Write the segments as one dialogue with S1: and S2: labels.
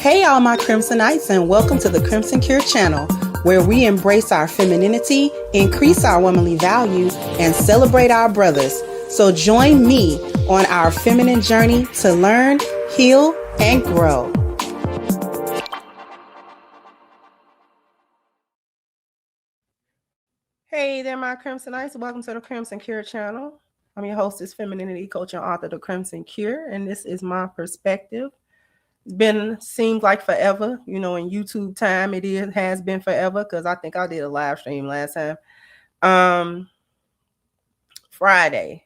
S1: Hey all my Crimsonites, and welcome to the Crimson Cure channel, where we embrace our femininity, increase our womanly value, and celebrate our brothers. So join me on our feminine journey to learn, heal, and grow. Hey there my Crimsonites, welcome to the Crimson Cure channel. I'm your hostess, femininity coach and author of The Crimson Cure, and this is my perspective. Seems like forever, in YouTube time. Has been forever, because I think I did a live stream last time, Friday,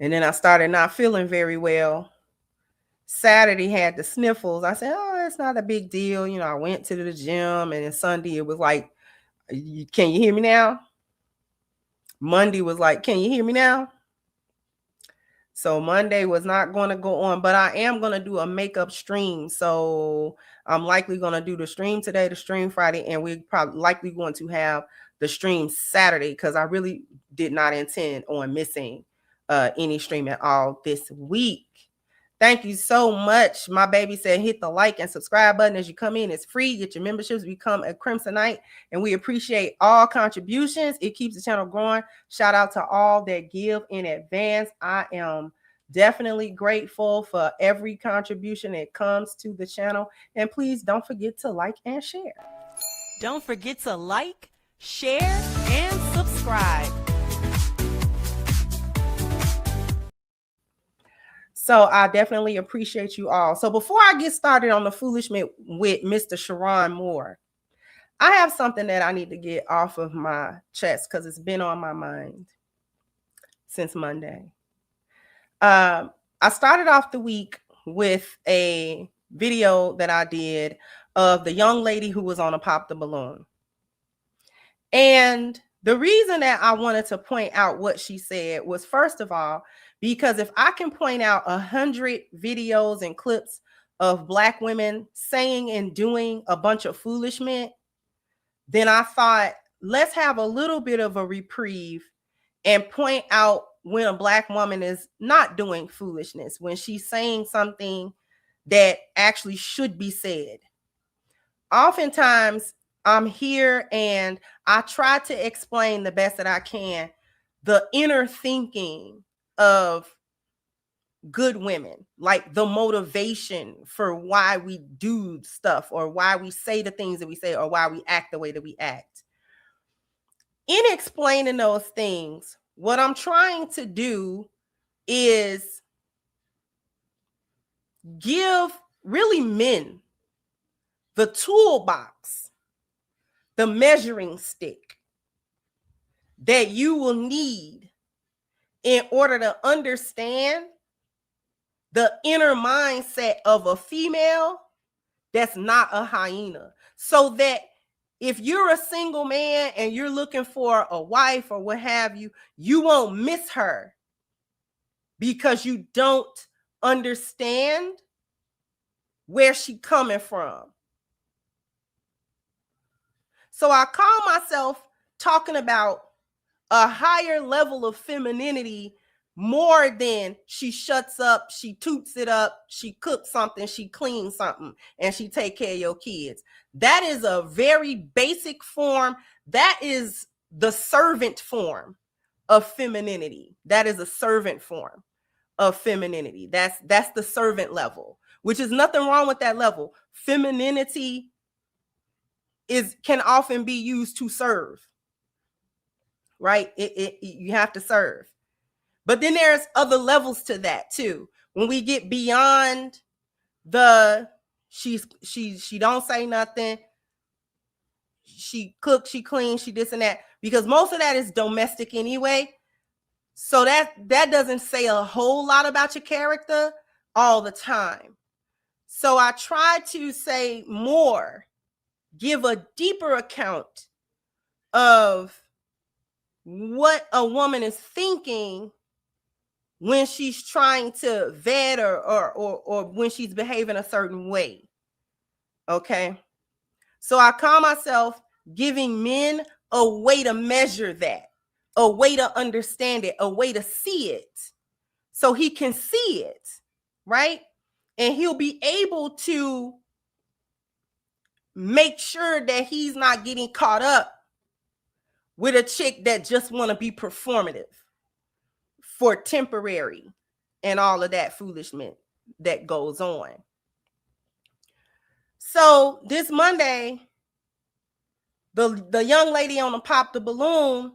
S1: and then I started not feeling very well. Saturday had the sniffles. I said, oh, it's not a big deal. I went to the gym, and then Sunday it was like, can you hear me now? Monday was like, can you hear me now? So Monday was not going to go on, but I am going to do a makeup stream. So I'm likely going to do the stream today, the stream Friday, and we're probably likely going to have the stream Saturday, because I really did not intend on missing any stream at all this week. Thank you so much. My baby said hit the like and subscribe button as you come in. It's free. Get your memberships, become a Crimsonite, and we appreciate all contributions. It keeps the channel growing. Shout out to all that give in advance. I am definitely grateful for every contribution that comes to the channel. And please don't forget to like and share.
S2: Don't forget to like, share, and subscribe.
S1: So I definitely appreciate you all. So before I get started on the foolishness with Mr. Sherron Moore, I have something that I need to get off of my chest, because it's been on my mind since Monday. I started off the week with a video that I did of the young lady who was on a Pop the Balloon. And the reason that I wanted to point out what she said was, first of all, because if I can point out 100 videos and clips of Black women saying and doing a bunch of foolishness, then I thought, let's have a little bit of a reprieve and point out when a Black woman is not doing foolishness, when she's saying something that actually should be said. Oftentimes, I'm here and I try to explain the best that I can the inner thinking of good women, like the motivation for why we do stuff, or why we say the things that we say, or why we act the way that we act. In explaining those things, what I'm trying to do is give really men the toolbox, the measuring stick that you will need in order to understand the inner mindset of a female that's not a hyena. So that if you're a single man and you're looking for a wife or what have you, you won't miss her because you don't understand where she's coming from. So I call myself talking about a higher level of femininity, more than she shuts up, she toots it up, she cooks something, she cleans something, and she take care of your kids. That is a very basic form. That is the servant form of femininity. That is a servant form of femininity. That's the servant level, which is nothing wrong with that level. Femininity can often be used to serve, right? You have to serve. But then there's other levels to that too. When we get beyond the she don't say nothing, she cooks, she cleans, she this and that, because most of that is domestic anyway. So that doesn't say a whole lot about your character all the time. So I try to say more, give a deeper account of what a woman is thinking when she's trying to vet or when she's behaving a certain way. Okay. So I call myself giving men a way to measure that, a way to understand it, a way to see it, so he can see it, right? And he'll be able to make sure that he's not getting caught up with a chick that just want to be performative for temporary and all of that foolishness that goes on. So this Monday, the young lady on the Pop the Balloon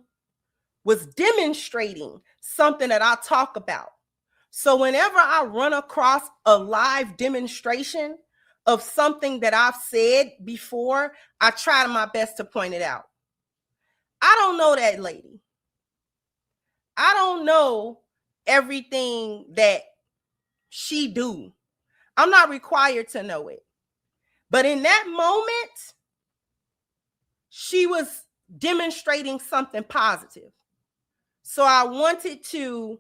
S1: was demonstrating something that I talk about. So whenever I run across a live demonstration of something that I've said before, I try my best to point it out. I don't know that lady. I don't know everything that she do. I'm not required to know it. But in that moment, she was demonstrating something positive. So I wanted to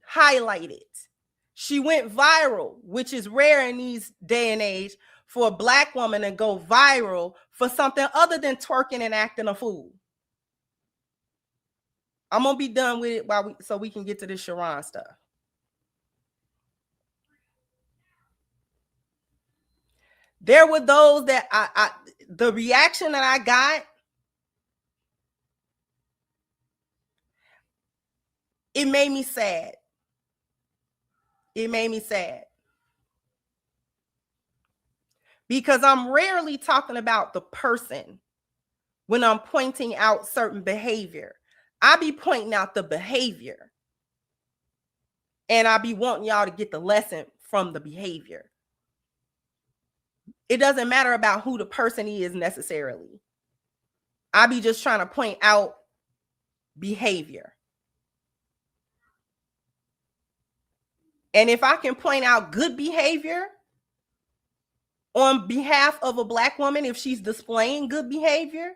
S1: highlight it. She went viral, which is rare in these day and age for a Black woman to go viral for something other than twerking and acting a fool. I'm gonna be done with it so we can get to the Sherron stuff. There were those that the reaction that I got, it made me sad. It made me sad. Because I'm rarely talking about the person when I'm pointing out certain behavior. I be pointing out the behavior. And I be wanting y'all to get the lesson from the behavior. It doesn't matter about who the person is necessarily. I be just trying to point out behavior. And if I can point out good behavior on behalf of a Black woman, if she's displaying good behavior,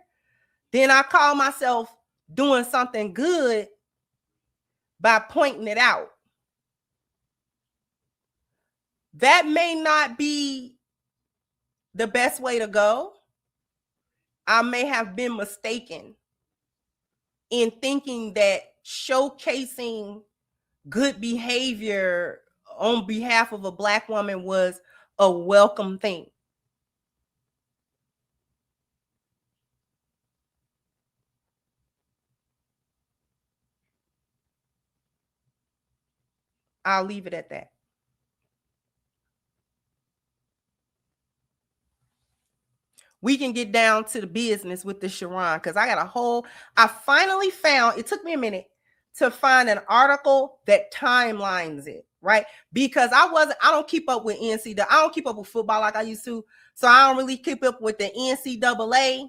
S1: then I call myself doing something good by pointing it out. That may not be the best way to go. I may have been mistaken in thinking that showcasing good behavior on behalf of a Black woman was a welcome thing. I'll leave it at that. We can get down to the business with the Sherron, because I finally found, it took me a minute to find an article that timelines it, right? Because I don't keep up with NCAA. I don't keep up with football like I used to. So I don't really keep up with the NCAA.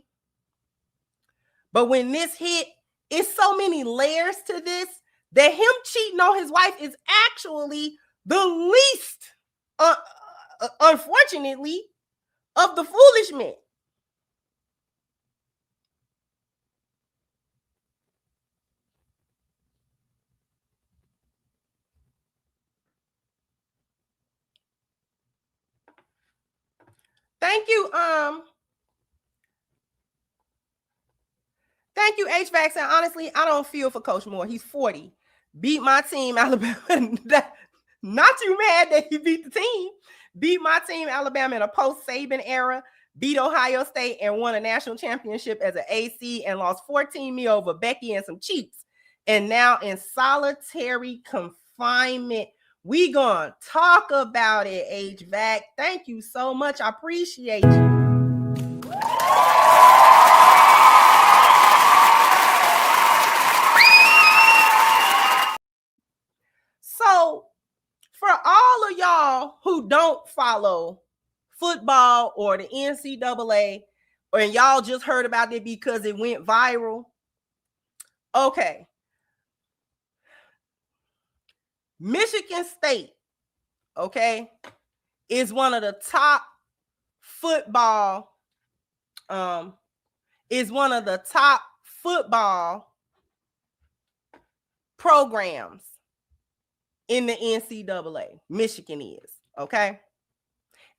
S1: But when this hit, it's so many layers to this that him cheating on his wife is actually the least, unfortunately, of the foolishness. Thank you, HVAC. And honestly, I don't feel for Coach Moore. He's 40. Beat my team, Alabama. Not too mad that he beat the team. Beat my team, Alabama, in a post-Saban era. Beat Ohio State and won a national championship as an AC and lost 14 mil over Becky and some Chiefs. And now in solitary confinement. We gonna talk about it, HVAC. Thank you so much. I appreciate you. So for all of y'all who don't follow football or the NCAA, and y'all just heard about it because it went viral, okay. Michigan State, okay, is one of the top football programs in the NCAA. Michigan is, okay?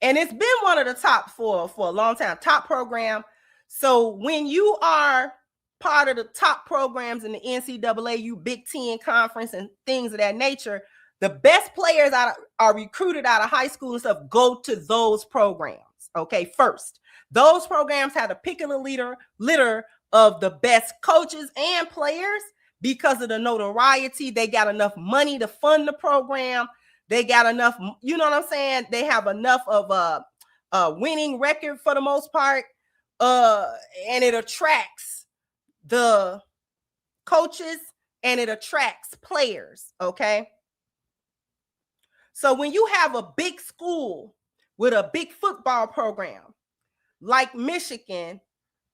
S1: And it's been one of the top for a long time, top program. So when you are part of the top programs in the NCAA, you Big Ten conference and things of that nature, the best players are recruited out of high school and stuff go to those programs. Okay, first, those programs had a pick of the litter of the best coaches and players because of the notoriety. They got enough money to fund the program. They got enough, you know what I'm saying? They have enough of a winning record for the most part. And it attracts the coaches and it attracts players. Okay. So when you have a big school with a big football program like Michigan,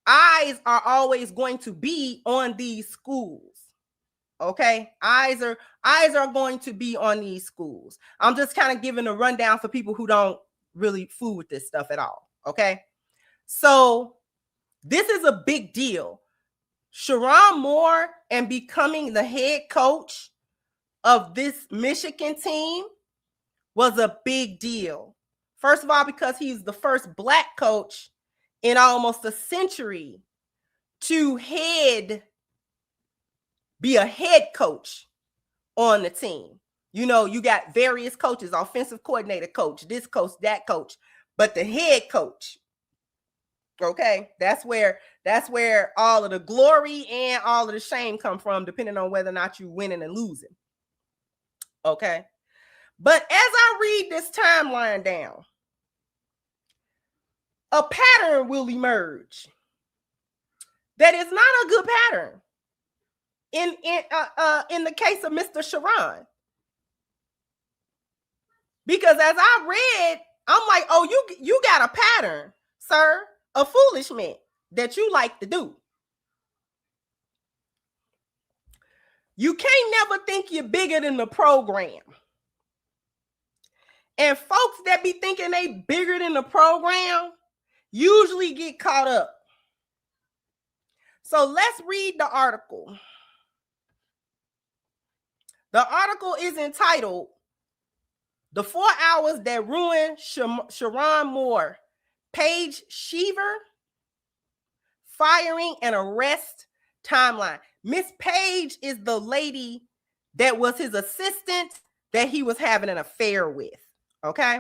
S1: eyes are always going to be on these schools. Okay, eyes are going to be on these schools. I'm just kind of giving a rundown for people who don't really fool with this stuff at all. Okay, so this is a big deal. Sherron Moore and becoming the head coach of this Michigan team was a big deal. First of all, because he's the first Black coach in almost a century to be a head coach on the team. You know, you got various coaches, offensive coordinator coach, this coach, that coach, but the head coach, okay, that's where all of the glory and all of the shame come from, depending on whether or not you're winning and losing. Okay. But as I read this timeline down, a pattern will emerge that is not a good pattern in the case of Mr. Sherron. Because as I read, I'm like, oh, you got a pattern, sir, of foolishness that you like to do. You can't never think you're bigger than the program. And folks that be thinking they bigger than the program usually get caught up. So let's read the article. The article is entitled "The 4 Hours That Ruined Sherron Moore, Paige Sheaver, Firing and Arrest Timeline." Miss Paige is the lady that was his assistant that he was having an affair with. Okay?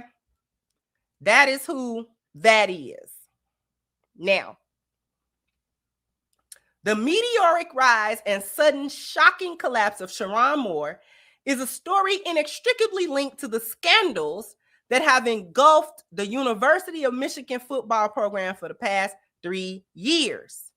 S1: That is who that is. Now, the meteoric rise and sudden shocking collapse of Sherron Moore is a story inextricably linked to the scandals that have engulfed the University of Michigan football program for the past 3 years.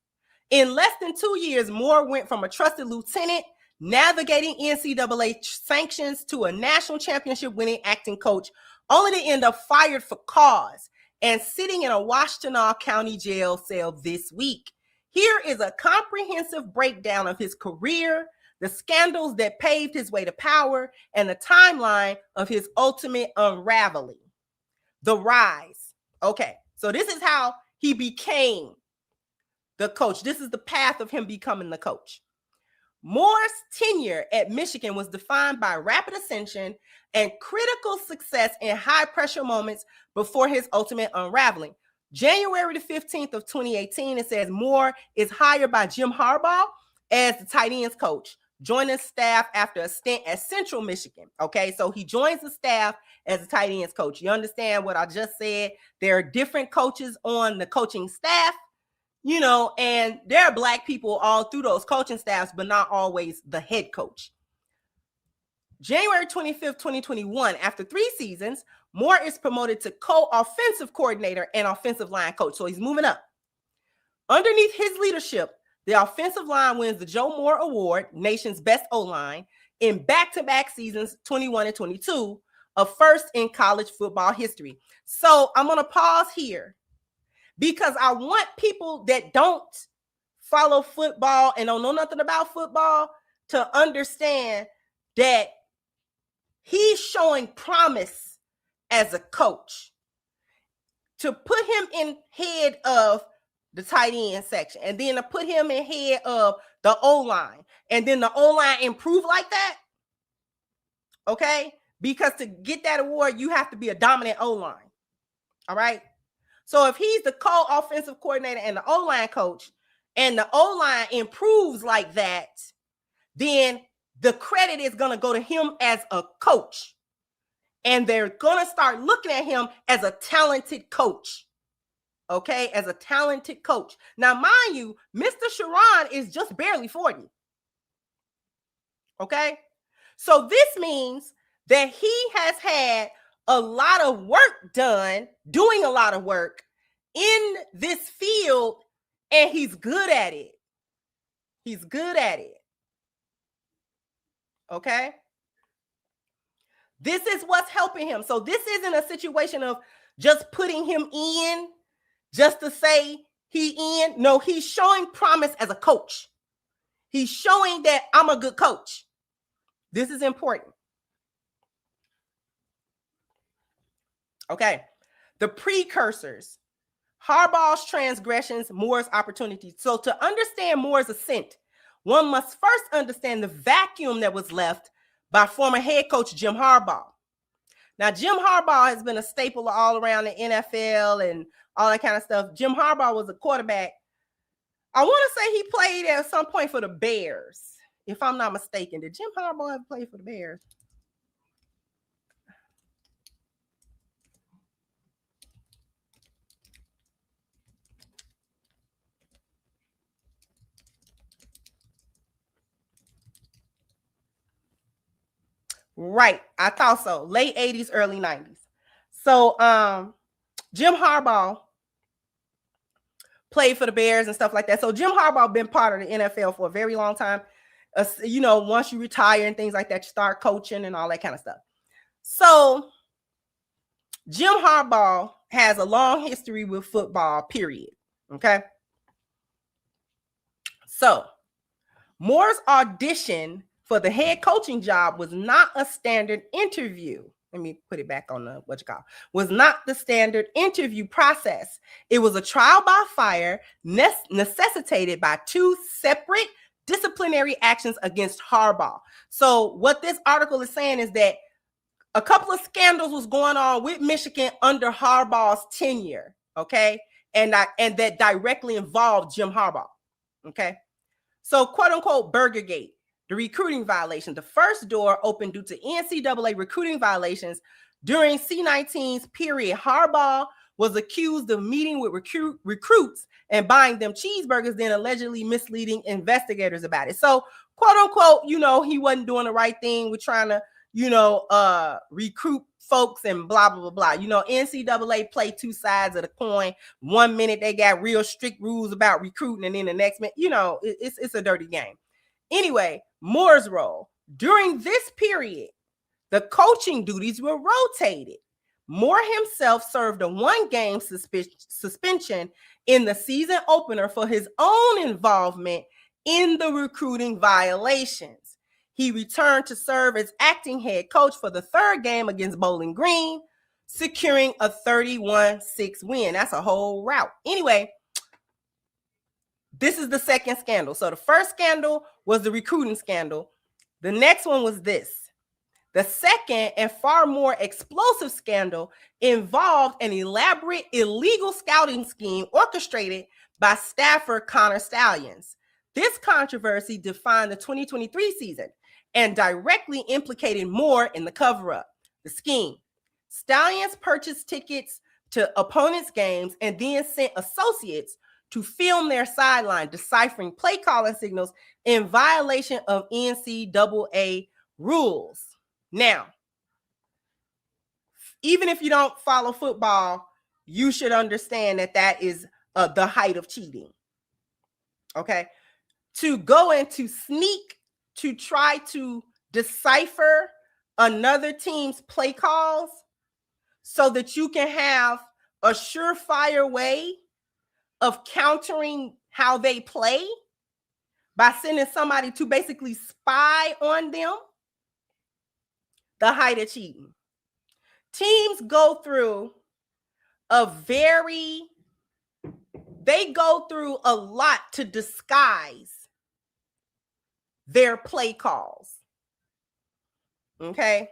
S1: In less than 2 years, Moore went from a trusted lieutenant navigating NCAA sanctions to a national championship winning acting coach, only to end up fired for cause and sitting in a Washtenaw County jail cell this week. Here is a comprehensive breakdown of his career, the scandals that paved his way to power, and the timeline of his ultimate unraveling. The rise. Okay, so this is how he became the coach. This is the path of him becoming the coach. Moore's tenure at Michigan was defined by rapid ascension and critical success in high-pressure moments before his ultimate unraveling. January the 15th of 2018, it says Moore is hired by Jim Harbaugh as the tight ends coach, joining staff after a stint at Central Michigan. Okay, so he joins the staff as a tight ends coach. You understand what I just said? There are different coaches on the coaching staff, you know, and there are Black people all through those coaching staffs, but not always the head coach. January 25th, 2021, after 3 seasons, Moore is promoted to co-offensive coordinator and offensive line coach. So he's moving up. Underneath his leadership, the offensive line wins the Joe Moore Award, nation's best O-line, in back-to-back seasons 21 and 22, a first in college football history. So I'm going to pause here because I want people that don't follow football and don't know nothing about football to understand that he's showing promise as a coach. To put him in head of the tight end section, and then to put him in head of the O-line, and then the O-line improve like that, okay? Because to get that award, you have to be a dominant O-line, all right? So if he's the co-offensive coordinator and the O-line coach, and the O-line improves like that, then the credit is going to go to him as a coach. And they're going to start looking at him as a talented coach. okay, as a talented coach. Now, mind you, Mr. Sherron is just barely 40. Okay? So this means that he has had a lot of work done, doing a lot of work in this field, and he's good at it. He's good at it. Okay? This is what's helping him. So this isn't a situation of just putting him in just to say he in. No, he's showing promise as a coach. He's showing that I'm a good coach. This is important. Okay. The precursors. Harbaugh's transgressions, Moore's opportunities. So to understand Moore's ascent, one must first understand the vacuum that was left by former head coach Jim Harbaugh. Now, Jim Harbaugh has been a staple all around the NFL and all that kind of stuff. Jim Harbaugh was a quarterback. I want to say he played at some point for the Bears, if I'm not mistaken. Did Jim Harbaugh ever play for the Bears? Right. I thought so. Late 80s, early 90s. So Jim Harbaugh played for the Bears and stuff like that. So Jim Harbaugh been part of the NFL for a very long time. Once you retire and things like that, you start coaching and all that kind of stuff. So Jim Harbaugh has a long history with football, period. Okay. So Moore's audition for the head coaching job was not a standard interview. Let me put it back on the was not the standard interview process. It was a trial by fire necessitated by two separate disciplinary actions against Harbaugh. So what this article is saying is that a couple of scandals was going on with Michigan under Harbaugh's tenure, okay? And that directly involved Jim Harbaugh, okay? So quote unquote Burgergate. The recruiting violation. The first door opened due to NCAA recruiting violations during C19's period. Harbaugh was accused of meeting with recruits and buying them cheeseburgers, then allegedly misleading investigators about it. So, quote unquote, he wasn't doing the right thing. We're trying to, recruit folks and blah, blah, blah, blah. NCAA play two sides of the coin. 1 minute they got real strict rules about recruiting, and then the next minute, it's a dirty game. Anyway, Moore's role. During this period, the coaching duties were rotated. Moore himself served a 1-game suspension in the season opener for his own involvement in the recruiting violations. He returned to serve as acting head coach for the 3rd game against Bowling Green, securing a 31-6 win. That's a whole route. Anyway, this is the second scandal. So the first scandal was the recruiting scandal. The next one was this. The second and far more explosive scandal involved an elaborate illegal scouting scheme orchestrated by staffer Connor Stalions. This controversy defined the 2023 season and directly implicated Moore in the cover-up. The scheme. Stalions purchased tickets to opponents' games and then sent associates to film their sideline, deciphering play calling signals in violation of NCAA rules. Now, even if you don't follow football, you should understand that is the height of cheating. Okay? To go and to sneak, to try to decipher another team's play calls so that you can have a surefire way of countering how they play by sending somebody to basically spy on them, the height of cheating. Teams go through a lot to disguise their play calls. Okay?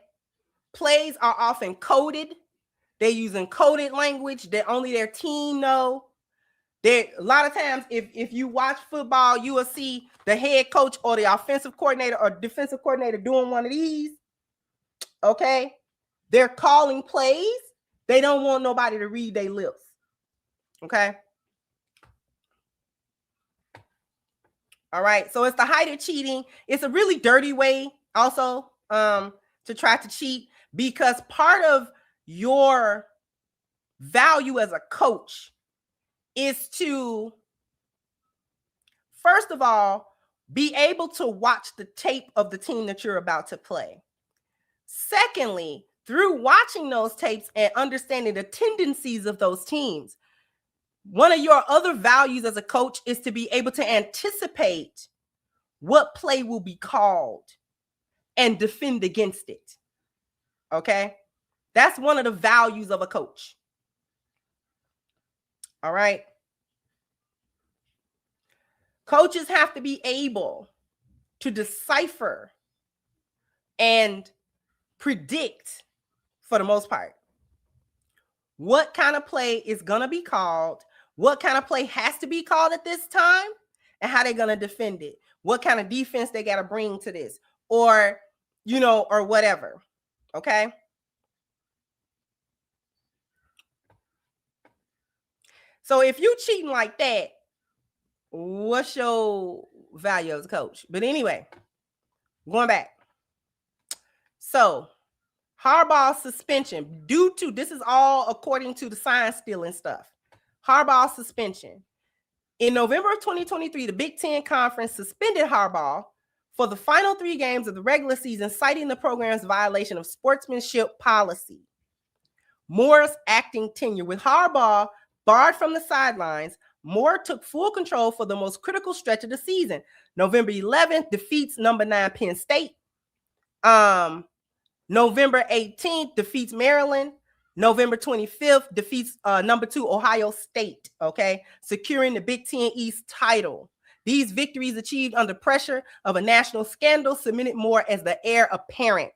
S1: Plays are often coded. They're using coded language that only their team know. A lot of times, if you watch football, you will see the head coach or the offensive coordinator or defensive coordinator doing one of these. Okay? They're calling plays. They don't want nobody to read their lips. Okay. All right. So it's the height of cheating. It's a really dirty way also to try to cheat, because part of your value as a coach is to, first of all, be able to watch the tape of the team that you're about to play. Secondly, through watching those tapes and understanding the tendencies of those teams, one of your other values as a coach is to be able to anticipate what play will be called and defend against it. Okay? That's one of the values of a coach. All right? Coaches have to be able to decipher and predict, for the most part, what kind of play is going to be called, what kind of play has to be called at this time, and how they're going to defend it, what kind of defense they got to bring to this, or, you know, or whatever. Okay? So if you cheating like that, what's your value as a coach? But anyway, going back. So Harbaugh's suspension due to, this is all according to the sign stealing stuff. Harbaugh's suspension. In November of 2023, the Big Ten Conference suspended Harbaugh for the final 3 games of the regular season, citing the program's violation of sportsmanship policy. Moore's acting tenure. With Harbaugh barred from the sidelines, Moore took full control for the most critical stretch of the season. November 11th, defeats number 9 Penn State. November 18th, defeats Maryland. November 25th, defeats number 2 Ohio State, okay, securing the Big Ten East title. These victories achieved under pressure of a national scandal cemented Moore as the heir apparent.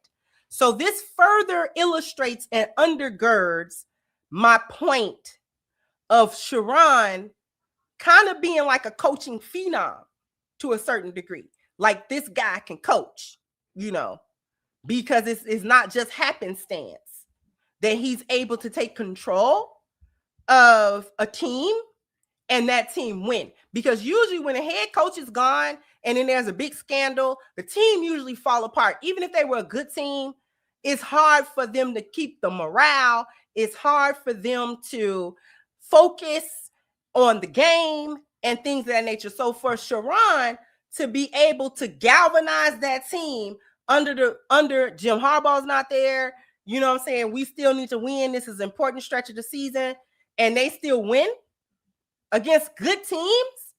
S1: So this further illustrates and undergirds my point of Sherron kind of being like a coaching phenom to a certain degree. Like, this guy can coach, you know, because it's not just happenstance that he's able to take control of a team and that team win. Because usually when a head coach is gone and then there's a big scandal, the team usually fall apart. Even if they were a good team, it's hard for them to keep the morale. It's hard for them to focus on the game and things of that nature. So for Sherron to be able to galvanize that team under Jim Harbaugh's not there, you know what I'm saying? We still need to win. This is an important stretch of the season, and they still win against good teams.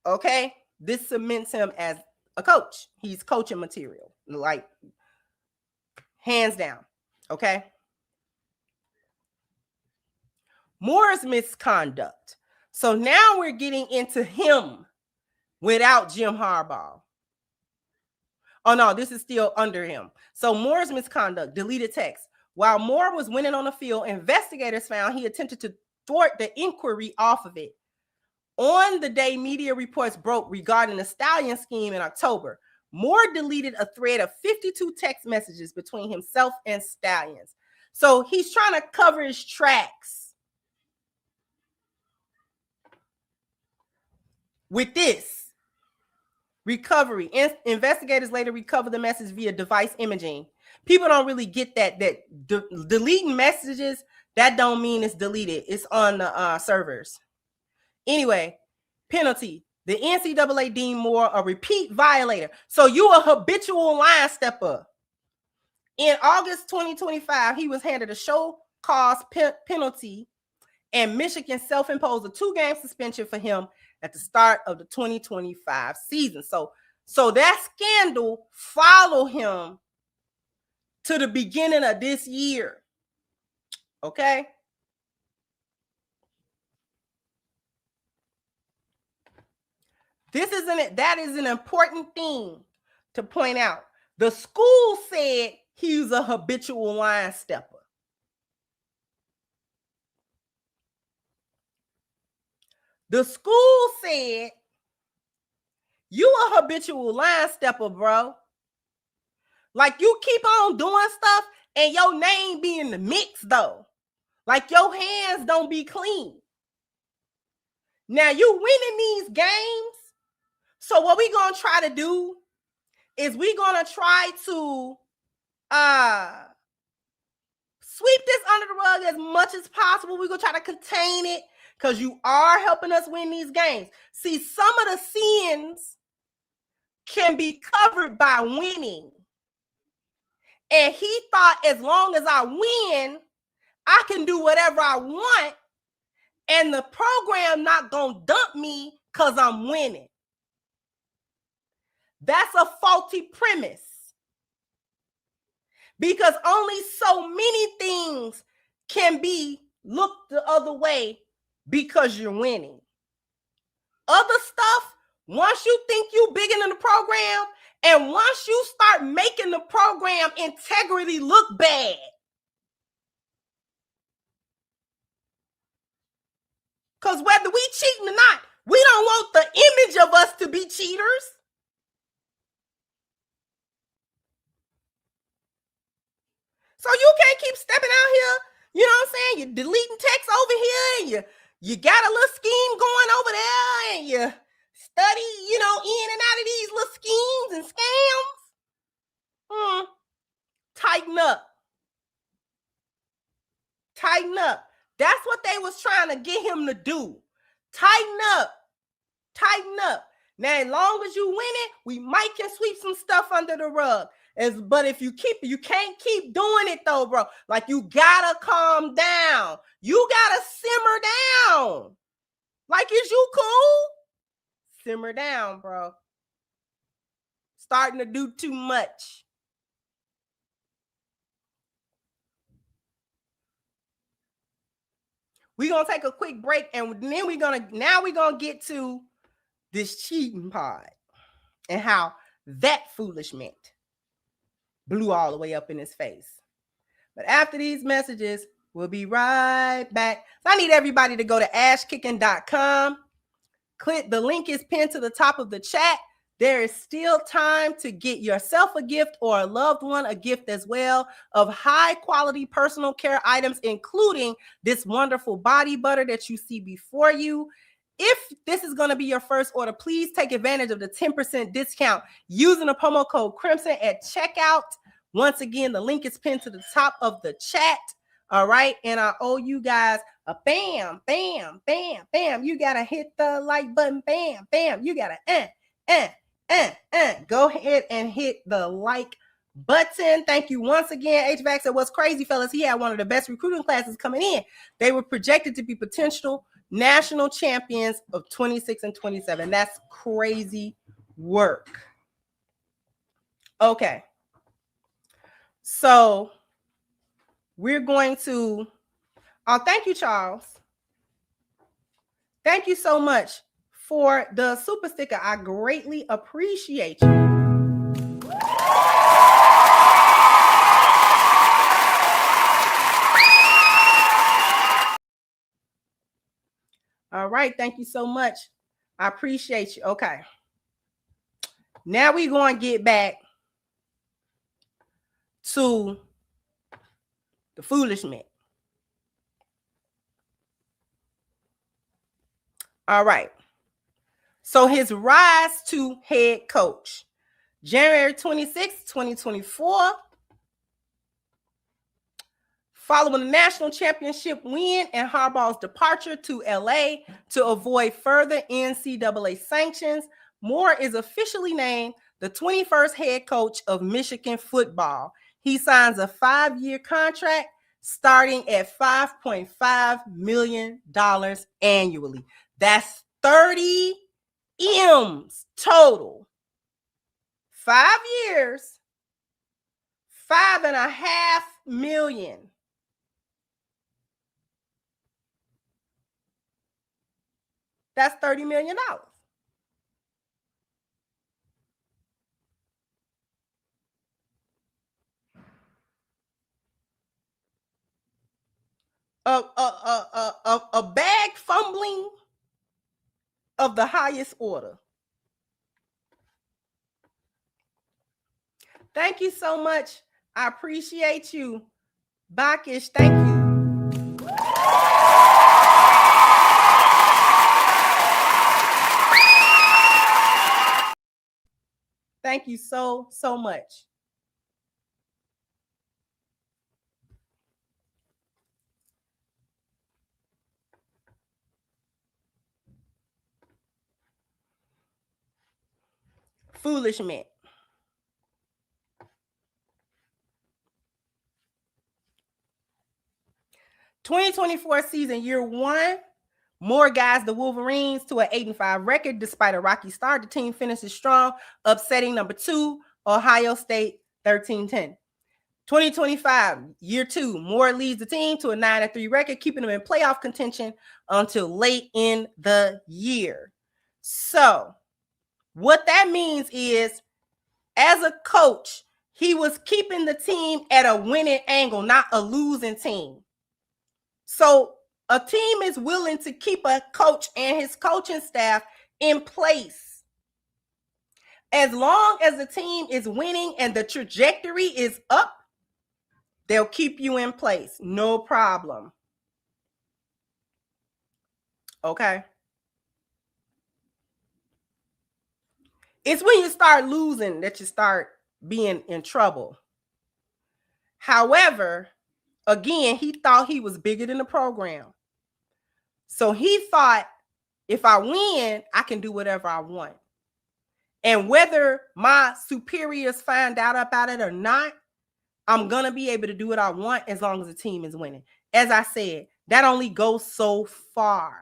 S1: Okay, this cements him as a coach. He's coaching material, like, hands down. Okay. Moore's misconduct. So now we're getting into him without Jim Harbaugh. Oh, no, this is still under him. So Moore's misconduct, deleted text. While Moore was winning on the field, investigators found he attempted to thwart the inquiry off of it. On the day media reports broke regarding the Stallion scheme in October, Moore deleted a thread of 52 text messages between himself and Stallions. So he's trying to cover his tracks with this. Recovery. Investigators later recovered the message via device imaging. People don't really get that deleting messages, that don't mean it's deleted. It's on the servers. Anyway, penalty. The NCAA deemed Moore a repeat violator. So you a habitual line stepper. In August 2025, he was handed a show cause penalty, and Michigan self-imposed a 2-game suspension for him at the start of the 2025 season. So that scandal followed him to the beginning of this year. Okay? That is an important thing to point out. The school said he was a habitual line stepper. The school said, you a habitual line stepper, bro. Like, you keep on doing stuff and your name be in the mix, though. Like your hands don't be clean. Now you winning these games. So what we gonna try to do is we gonna try to sweep this under the rug as much as possible. We're gonna try to contain it because you are helping us win these games. See, some of the sins can be covered by winning. And he thought as long as I win, I can do whatever I want, and the program not gonna dump me because I'm winning. That's a faulty premise. Because only so many things can be looked the other way because you're winning. Other stuff, once you think you bigger than the program, and once you start making the program integrity look bad, because whether we cheating or not, we don't want the image of us to be cheaters. So you can't keep stepping out here, you know what I'm saying? You're deleting text over here, and you got a little scheme going over there, and you study, you know, in and out of these little schemes and scams. Tighten up. Tighten up. That's what they was trying to get him to do. Tighten up. Tighten up. Now, as long as you win it, we might can sweep some stuff under the rug. But if you can't keep doing it though, bro. Like, you gotta calm down. You gotta simmer down. Like, is you cool? Simmer down, bro. Starting to do too much. We're gonna take a quick break, and then we're gonna get to this cheating part and how that foolishment blew all the way up in his face. But after these messages, we'll be right back. So I need everybody to go to ashkicking.com. Click the link is pinned to the top of the chat. There is still time to get yourself a gift or a loved one a gift as well of high quality personal care items, including this wonderful body butter that you see before you. If this is going to be your first order, please take advantage of the 10% discount using the promo code Crimson at checkout. Once again, the link is pinned to the top of the chat. All right. And I owe you guys a bam, bam, bam, bam. You got to hit the like button. Bam, bam. You got to go ahead and hit the like button. Thank you once again. HVAC said, what's crazy, fellas? He had one of the best recruiting classes coming in. They were projected to be potential national champions of 26 and 27. That's crazy work. Okay. So we're going to, thank you, Charles. Thank you so much for the super sticker. I greatly appreciate you. All right. Thank you so much. I appreciate you. Okay. Now we're going to get back to the foolishment. All right. So his rise to head coach, January 26, 2024. Following the national championship win and Harbaugh's departure to LA to avoid further NCAA sanctions, Moore is officially named the 21st head coach of Michigan football. He signs a 5-year contract starting at $5.5 million annually. That's 30 M's total. 5 years, $5.5 million. That's $30 million. A bag fumbling of the highest order. Thank you so much. I appreciate you. Bakish, thank you. Thank you so much. Foolish men. '24 season, year one, Moore guides the Wolverines to an 8-5 record despite a rocky start. The team finishes strong, upsetting number 2, Ohio State, 13-10. 2025, year two, Moore leads the team to a 9-3 record, keeping them in playoff contention until late in the year. So, what that means is, as a coach, he was keeping the team at a winning angle, not a losing team. So, a team is willing to keep a coach and his coaching staff in place. As long as the team is winning and the trajectory is up, they'll keep you in place. No problem. Okay? It's when you start losing that you start being in trouble. However, again, he thought he was bigger than the program. So he thought, if I win, I can do whatever I want. And whether my superiors find out about it or not, I'm going to be able to do what I want as long as the team is winning. As I said, that only goes so far.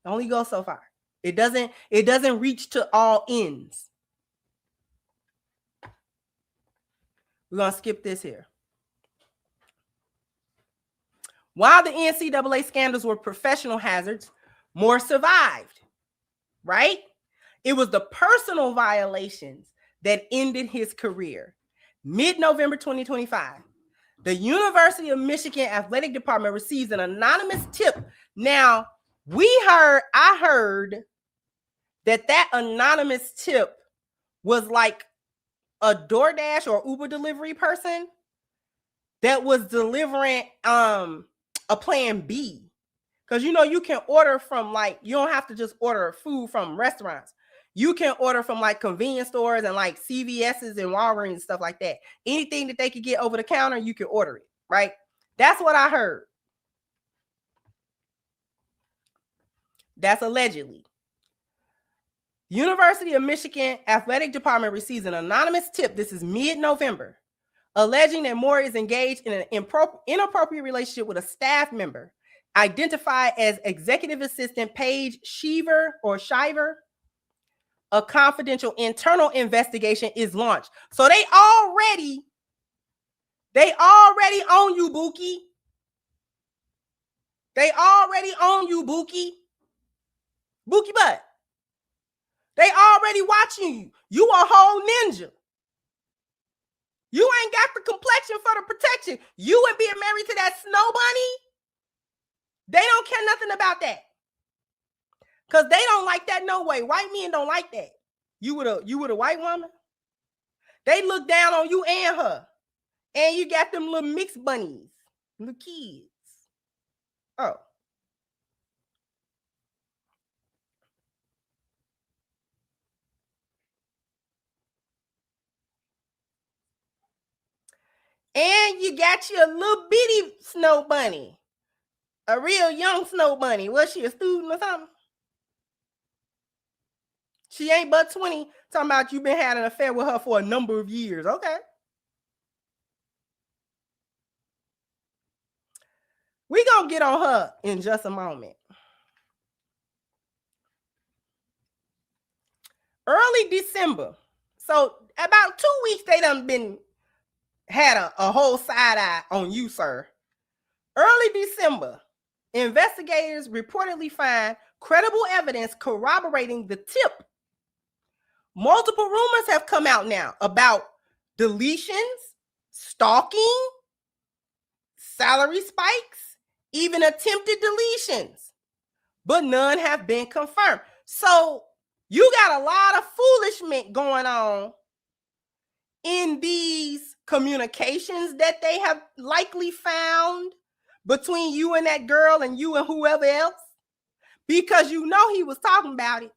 S1: It only goes so far. It doesn't reach to all ends. We're going to skip this here. While the NCAA scandals were professional hazards, Moore survived, right? It was the personal violations that ended his career. Mid-November 2025, the University of Michigan Athletic Department receives an anonymous tip. Now, I heard that anonymous tip was like a DoorDash or Uber delivery person that was delivering a plan B. Because, you can order from, you don't have to just order food from restaurants. You can order from convenience stores and CVS's and Walgreens and stuff like that. Anything that they could get over the counter, you can order it, right? That's what I heard. That's allegedly. University of Michigan Athletic Department receives an anonymous tip. This is mid-November, alleging that Moore is engaged in an inappropriate relationship with a staff member identified as Executive Assistant Paige Shiver. A confidential internal investigation is launched. So they already own you, Buki. They already own you, Buki. Buki butt. They already watching you. You a whole ninja. You ain't got the complexion for the protection. You and being married to that snow bunny, they don't care nothing about that. Because they don't like that no way. White men don't like that. You with a white woman? They look down on you and her. And you got them little mixed bunnies. Little kids. Oh. And you got your little bitty snow bunny. A real young snow bunny. Was she a student or something? She ain't but 20. Talking about you been having an affair with her for a number of years. Okay. We gonna get on her in just a moment. Early December. So about 2 weeks they done had a whole side eye on you, sir. Early December, investigators reportedly find credible evidence corroborating the tip. Multiple rumors have come out now about deletions, stalking, salary spikes, even attempted deletions, but none have been confirmed. So you got a lot of foolishness going on in these communications that they have likely found between you and that girl and you and whoever else, because he was talking about it.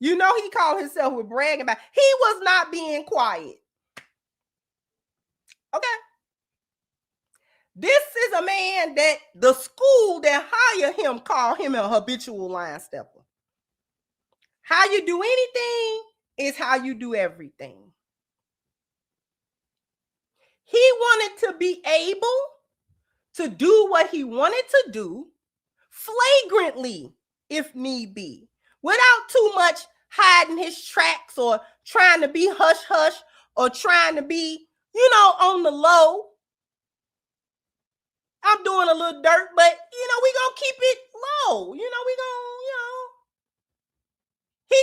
S1: You know, he called himself with bragging about. He was not being quiet. Okay. This is a man that the school that hired him called him a habitual line stepper. How you do anything is how you do everything. He wanted to be able to do what he wanted to do flagrantly, if need be, without too much hiding his tracks or trying to be hush hush or trying to be, on the low. I'm doing a little dirt, but we gonna keep it low. He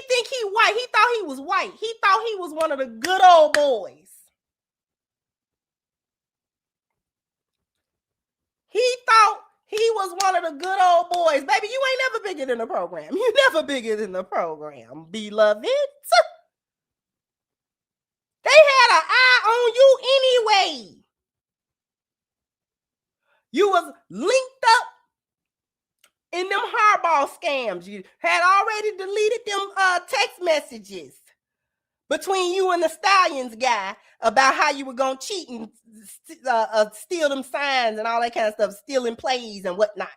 S1: think he white. He thought he was white. He thought he was one of the good old boys. He thought he was one of the good old boys. Baby, you ain't never bigger than the program. You never bigger than the program, beloved. They had an eye on you anyway. You was linked up in them hardball scams. You had already deleted them text messages between you and the Stallions guy about how you were going to cheat and steal them signs and all that kind of stuff, stealing plays and whatnot.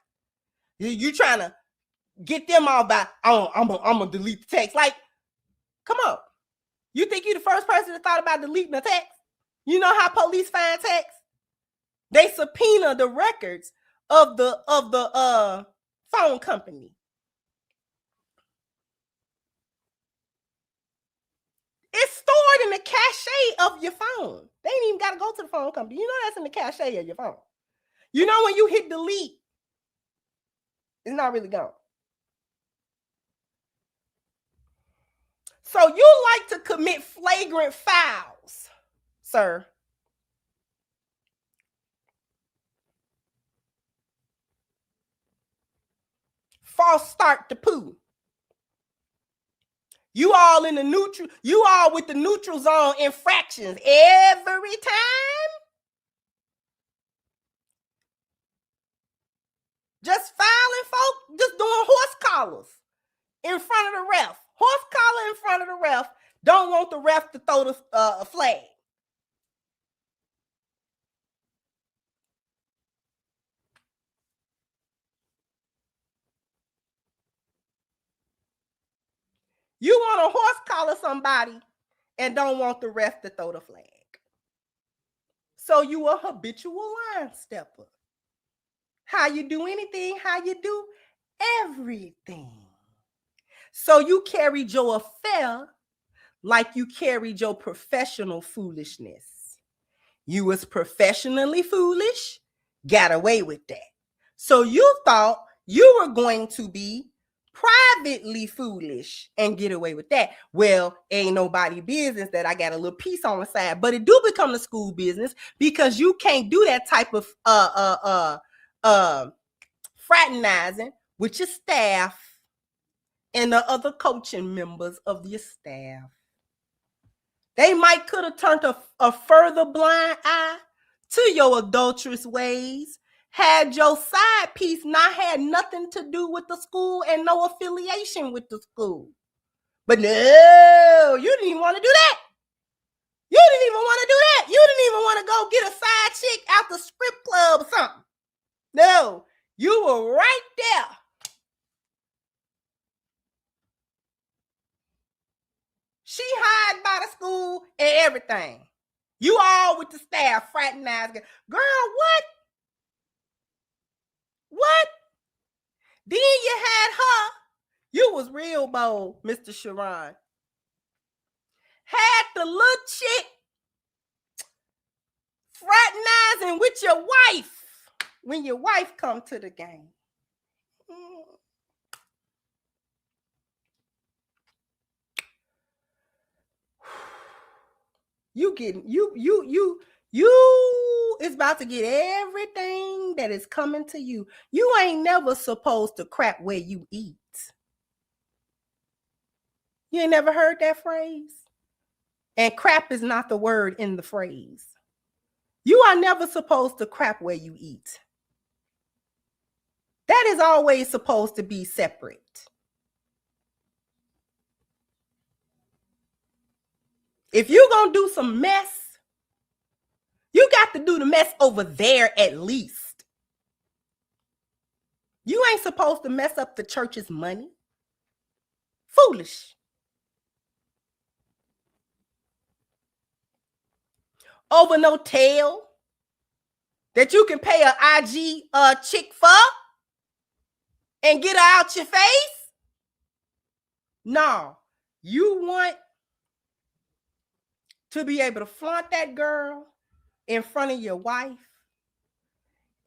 S1: You trying to get them all by, I'm going to delete the text. Like, come on. You think you the first person that thought about deleting a text? You know how police find text? They subpoena the records of the phone company. It's stored in the cache of your phone. They ain't even got to go to the phone company. You know that's in the cache of your phone. You know when you hit delete, it's not really gone. So you like to commit flagrant fouls, sir. False start to poo. You all in the neutral, you all with the neutral zone infractions every time. Just filing folk, just doing horse collars in front of the ref. Horse collar in front of the ref. Don't want the ref to throw the flag. You want to horse collar somebody and don't want the ref to throw the flag. So you a habitual line stepper. How you do anything, how you do everything. So you carried your affair like you carried your professional foolishness. You was professionally foolish, got away with that. So you thought you were going to be privately foolish and get away with that. Well, ain't nobody business that I got a little piece on the side, but it do become the school business because you can't do that type of fraternizing with your staff and the other coaching members of your staff. They might could have turned a further blind eye to your adulterous ways had your side piece not had nothing to do with the school and no affiliation with the school. But no, you didn't even want to do that. You didn't even want to do that. You didn't even want to go get a side chick out the script club or something. No, you were right there. She hide by the school and everything. You all with the staff fraternizing. Girl, what? What? Then you had her. You was real bold, Mr. Sherron. Had the little chick fraternizing with your wife when your wife come to the game. You is about to get everything that is coming to you. You ain't never supposed to crap where you eat. You ain't never heard that phrase? And crap is not the word in the phrase. You are never supposed to crap where you eat. That is always supposed to be separate. If you're going to do some mess, you got to do the mess over there at least. You ain't supposed to mess up the church's money. Foolish. Over no tail that you can pay an IG chick for and get her out your face. No, you want to be able to flaunt that girl in front of your wife,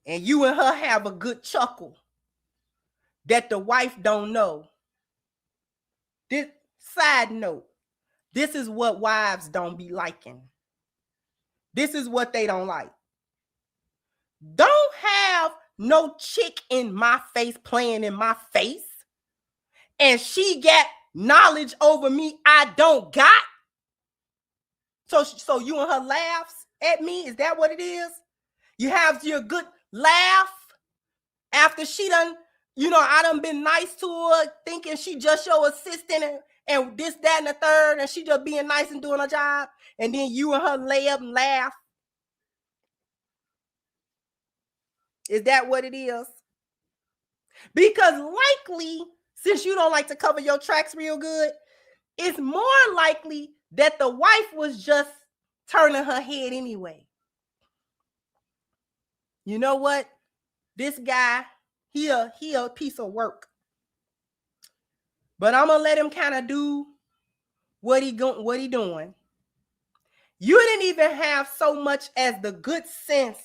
S1: and you and her have a good chuckle that the wife don't know. This side note, this is what wives don't be liking. This is what they don't like. Don't have no chick in my face playing in my face, and she got knowledge over me I don't got. So you and her laughs at me? Is that what it is? You have your good laugh after she done, I done been nice to her, thinking she just your assistant and this, that, and the third, and she just being nice and doing her job, and then you and her lay up and laugh. Is that what it is? Because likely, since you don't like to cover your tracks real good, it's more likely that the wife was just turning her head anyway. You know what? This guy, he a piece of work. But I'm gonna let him kind of do what he doing. You didn't even have so much as the good sense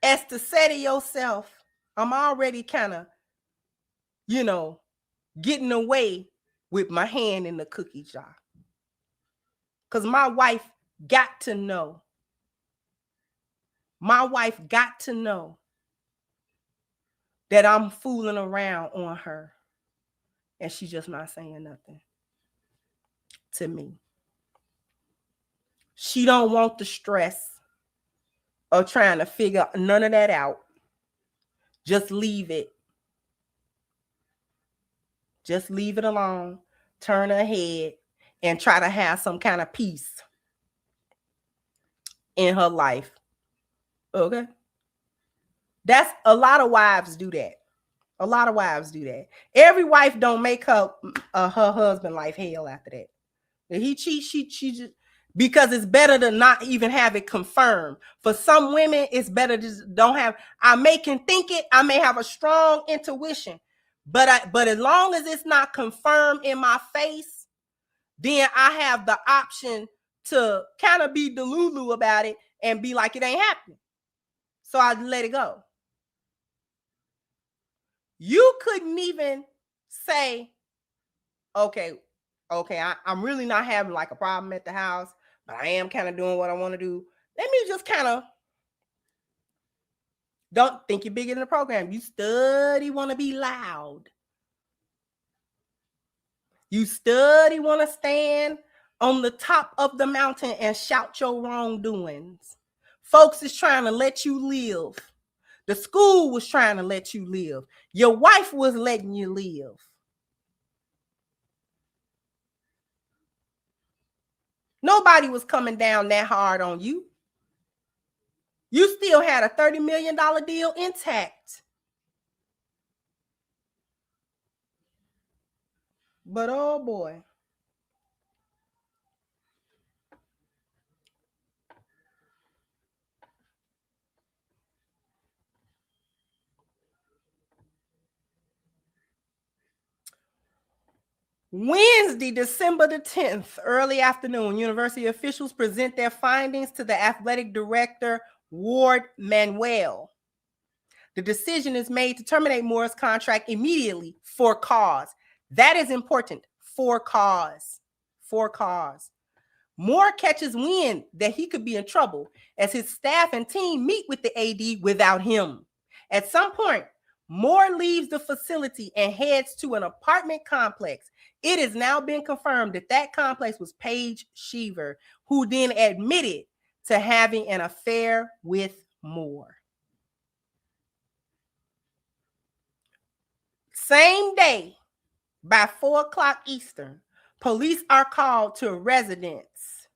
S1: as to say to yourself, I'm already kind of, getting away with my hand in the cookie jar. Because my wife got to know. My wife got to know that I'm fooling around on her. And she's just not saying nothing to me. She don't want the stress of trying to figure none of that out. Just leave it. Just leave it alone. Turn her head and try to have some kind of peace in her life. Okay? That's a lot of wives do that. A lot of wives do that. Every wife don't make her husband life hell after that. If he cheats, she just, because it's better to not even have it confirmed. For some women, it's better to just don't have. I can think it. I may have a strong intuition, but as long as it's not confirmed in my face, then I have the option to kind of be delulu about it and be like it ain't happening. So I let it go. You couldn't even say, okay, I'm really not having like a problem at the house, but I am kind of doing what I want to do. Let me just kind of, don't think you're bigger than the program. You study want to be loud. You study want to stand on the top of the mountain and shout your wrongdoings. Folks is trying to let you live. The school was trying to let you live. Your wife was letting you live. Nobody was coming down that hard on you. You still had a $30 million deal intact. But oh boy. Wednesday, December the 10th, early afternoon, university officials present their findings to the athletic director, Ward Manuel. The decision is made to terminate Moore's contract immediately for cause. That is important. For cause. For cause. Moore catches wind that he could be in trouble as his staff and team meet with the AD without him. At some point, Moore leaves the facility and heads to an apartment complex. It has now been confirmed that that complex was Paige Sheaver, who then admitted to having an affair with Moore. Same day, By 4 o'clock Eastern, police are called to a residence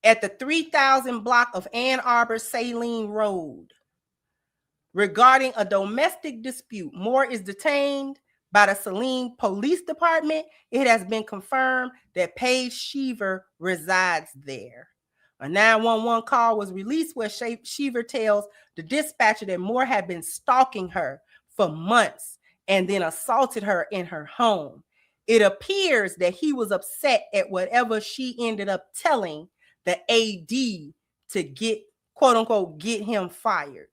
S1: at the 3000 block of Ann Arbor Saline Road regarding a domestic dispute. Moore is detained by the Saline Police Department. It has been confirmed that Paige Sheaver resides there. A 911 call was released where Sheaver tells the dispatcher that Moore had been stalking her for months and then assaulted her in her home. It appears that he was upset at whatever she ended up telling the AD to get, quote unquote, get him fired.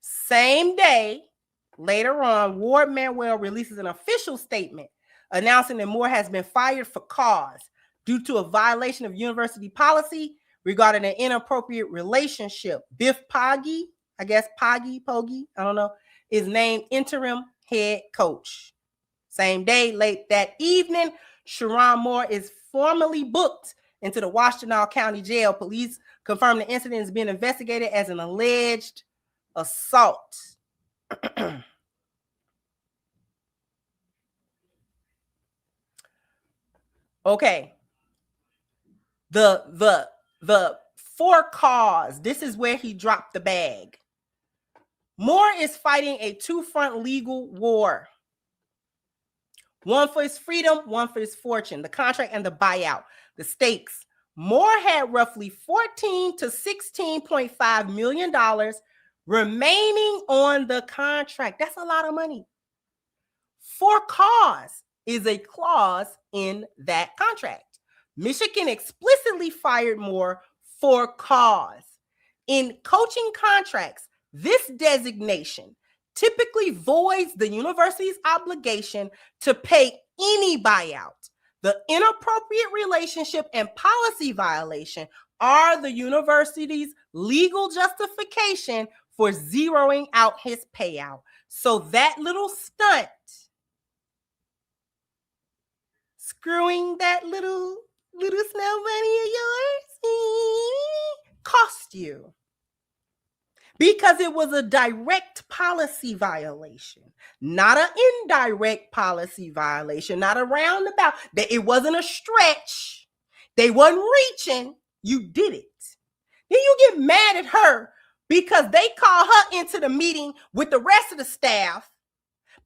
S1: Same day, later on, Ward Manuel releases an official statement announcing that Moore has been fired for cause due to a violation of university policy regarding an inappropriate relationship. Biff Poggi, I guess Poggi, I don't know, is named interim head coach. Same day, late that evening, Sherron Moore is formally booked into the Washtenaw County Jail. Police confirm the incident is being investigated as an alleged assault. Okay. The for cause, this is where he dropped the bag. Moore is fighting a two-front legal war. One for his freedom, one for his fortune, the contract and the buyout. The stakes. Moore had roughly $14 to $16.5 million remaining on the contract. That's a lot of money. For cause is a clause in that contract. Michigan explicitly fired Moore for cause. In coaching contracts, this designation typically voids the university's obligation to pay any buyout. The inappropriate relationship and policy violation are the university's legal justification for zeroing out his payout. So that little stunt, screwing that little snow bunny of yours, cost you. Because it was a direct policy violation, not an indirect policy violation, not a roundabout. It wasn't a stretch. They wasn't reaching. You did it. Then you get mad at her because they called her into the meeting with the rest of the staff,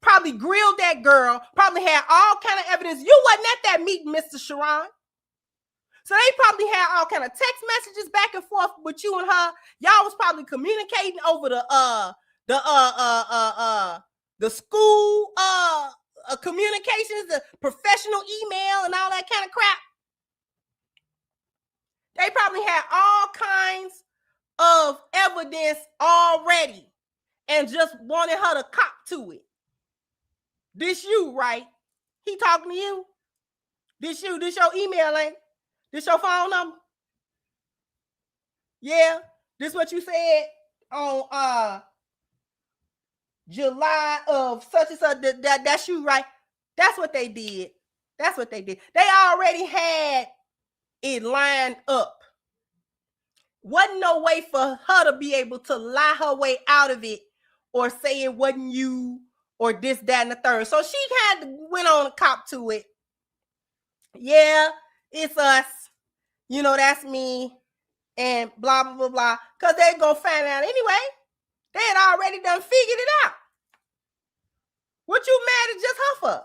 S1: probably grilled that girl, probably had all kind of evidence. You wasn't at that meeting, Mr. Sherron. So they probably had all kind of text messages back and forth with you and her. Y'all was probably communicating over the school communications, the professional email and all that kind of crap. They probably had all kinds of evidence already and just wanted her to cop to it. This you, right? He talking to you? This you? This your email, ain't it? This your phone number? Yeah, this what you said on July of such and such. That's you, right? That's what they did. That's what they did. They already had it lined up. Wasn't no way for her to be able to lie her way out of it or say it wasn't you or this, that, and the third. So she had to went on and cop to it. Yeah, it's us. You know, that's me. And blah, blah, blah, blah. Because they're going to find out anyway. They had already done figured it out. What you mad at just her for?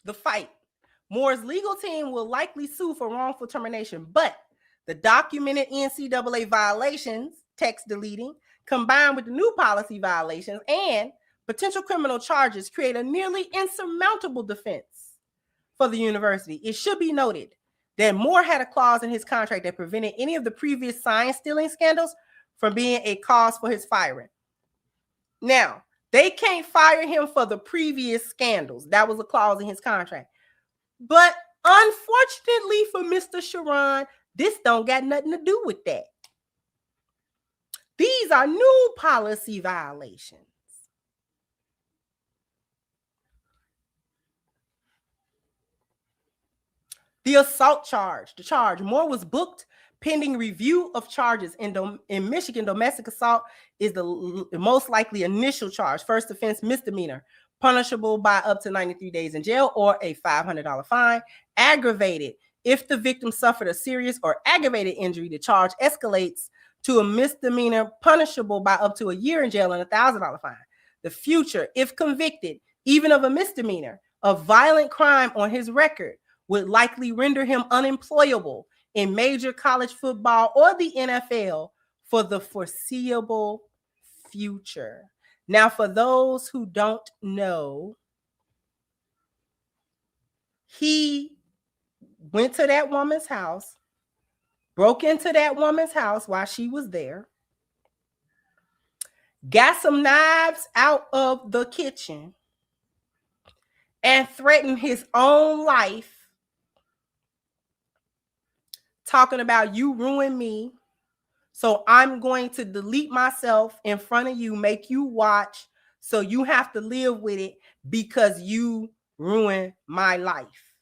S1: The fight. Moore's legal team will likely sue for wrongful termination, but the documented NCAA violations, text deleting, combined with the new policy violations and potential criminal charges create a nearly insurmountable defense for the university. It should be noted that Moore had a clause in his contract that prevented any of the previous science stealing scandals from being a cause for his firing. Now, they can't fire him for the previous scandals. That was a clause in his contract. But unfortunately for Mr. Sherron, this don't got nothing to do with that. These are new policy violations. The assault charge, the charge. Moore was booked pending review of charges. In Michigan, domestic assault is the most likely initial charge. First offense, misdemeanor, punishable by up to 93 days in jail or a $500 fine. Aggravated, if the victim suffered a serious or aggravated injury, the charge escalates to a misdemeanor, punishable by up to a year in jail and a $1,000 fine. The future, if convicted, even of a misdemeanor, of violent crime on his record, would likely render him unemployable in major college football or the NFL for the foreseeable future. Now, for those who don't know, he went to that woman's house, broke into that woman's house while she was there, got some knives out of the kitchen, and threatened his own life, talking about, you ruined me, so I'm going to delete myself in front of you, make you watch, so you have to live with it because you ruined my life.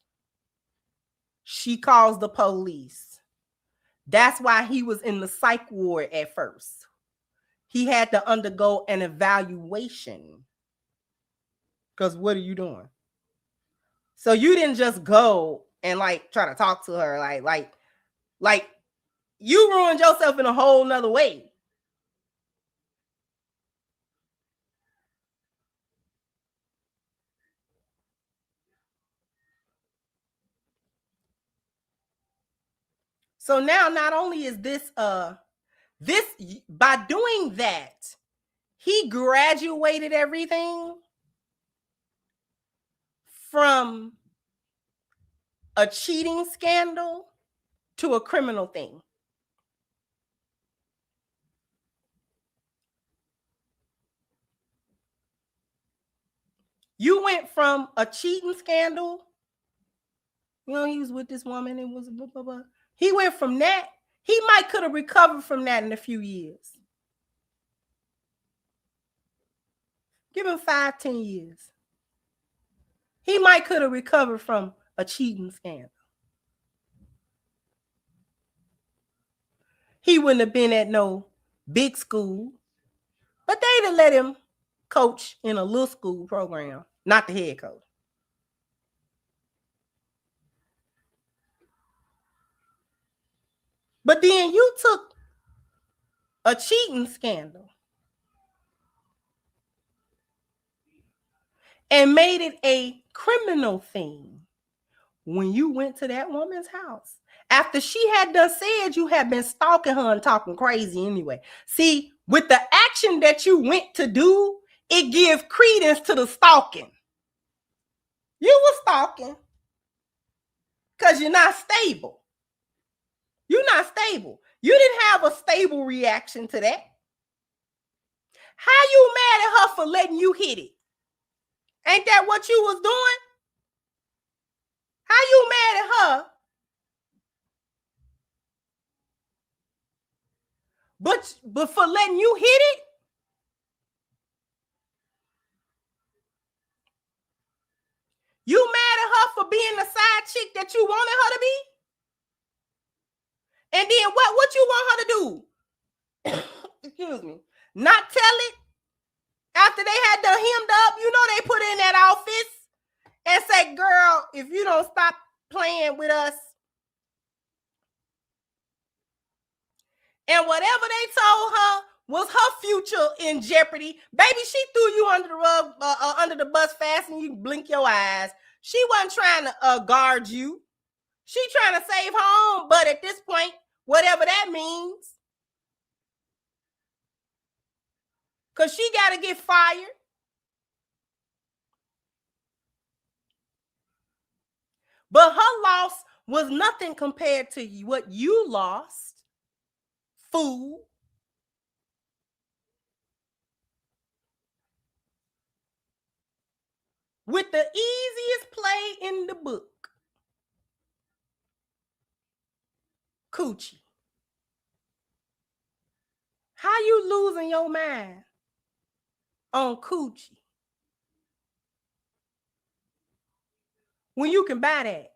S1: She calls the police. That's why he was in the psych ward at first. He had to undergo an evaluation. Because what are you doing? So you didn't just go and like try to talk to her. Like you ruined yourself in a whole nother way. So now not only is this by doing that, he graduated everything from a cheating scandal to a criminal thing. You went from a cheating scandal, you know, he was with this woman and was blah, blah, blah. He went from that. He might could have recovered from that in a few years. Give him 5-10 years. He might could have recovered from a cheating scandal. He wouldn't have been at no big school, but they'd have let him coach in a little school program, not the head coach. But then you took a cheating scandal and made it a criminal thing when you went to that woman's house. After she had done said you had been stalking her and talking crazy anyway. See, with the action that you went to do, it gives credence to the stalking. You were stalking because you're not stable. You're not stable. You didn't have a stable reaction to that. How you mad at her for letting you hit it? Ain't that what you was doing? How you mad at her? But for letting you hit it? You mad at her for being the side chick that you wanted her to be? And then what you want her to do? Excuse me. Not tell it after they had done hemmed up. You know they put in that office and say, girl, if you don't stop playing with us. And whatever they told her was her future in jeopardy. Baby, she threw you under the rug, under the bus fast, and you blink your eyes. She wasn't trying to guard you. She trying to save her own butt at this point, whatever that means. Because she got to get fired. But her loss was nothing compared to what you lost, fool. With the easiest play in the book. Coochie. How you losing your mind on coochie when you can buy that?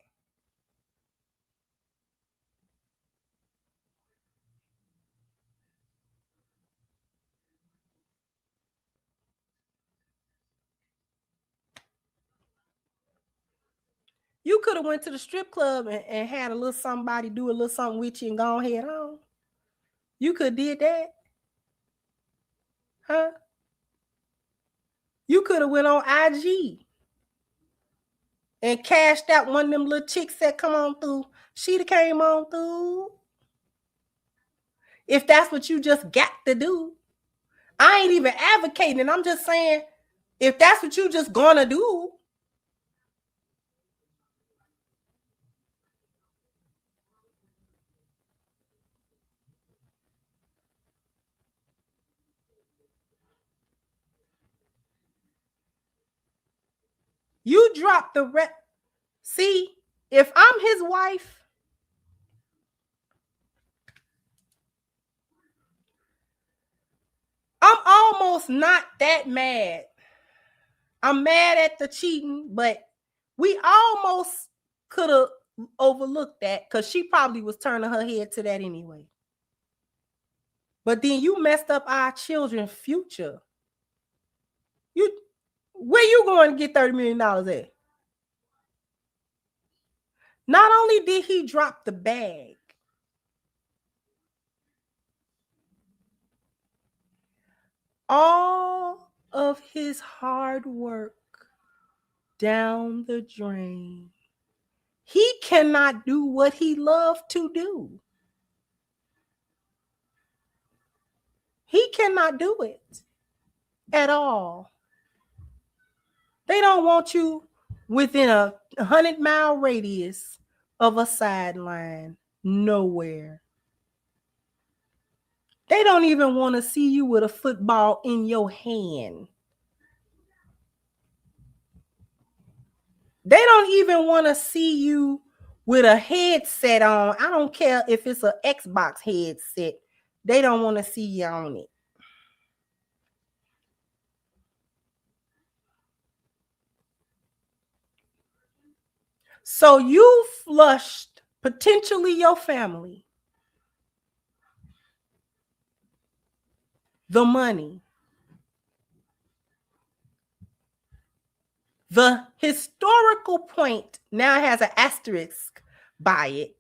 S1: You could have went to the strip club and had a little somebody do a little something with you and gone head on. You could have did that. Huh? You could have went on IG and cashed out one of them little chicks that come on through. She'd have came on through. If that's what you just got to do. I ain't even advocating. I'm just saying, if that's what you just gonna do. You drop the See, if I'm his wife, I'm almost not that mad. I'm mad at the cheating, but we almost could have overlooked that because she probably was turning her head to that anyway. But then you messed up our children's future. Where you going to get $30 million at? Not only did he drop the bag, all of his hard work down the drain. He cannot do what he loved to do. He cannot do it at all. They don't want you within a 100-mile radius of a sideline. Nowhere. They don't even want to see you with a football in your hand. They don't even want to see you with a headset on. I don't care if it's an Xbox headset. They don't want to see you on it. So you flushed potentially your family, the money, the historical point now has an asterisk by it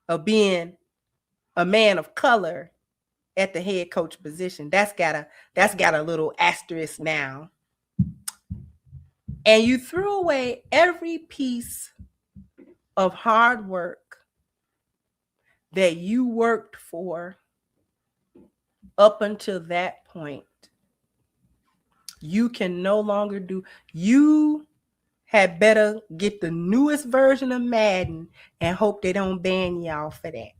S1: of being a man of color at the head coach position. That's got a little asterisk now. And you threw away every piece of hard work that you worked for up until that point. You can no longer do. You had better get the newest version of Madden and hope they don't ban y'all for that.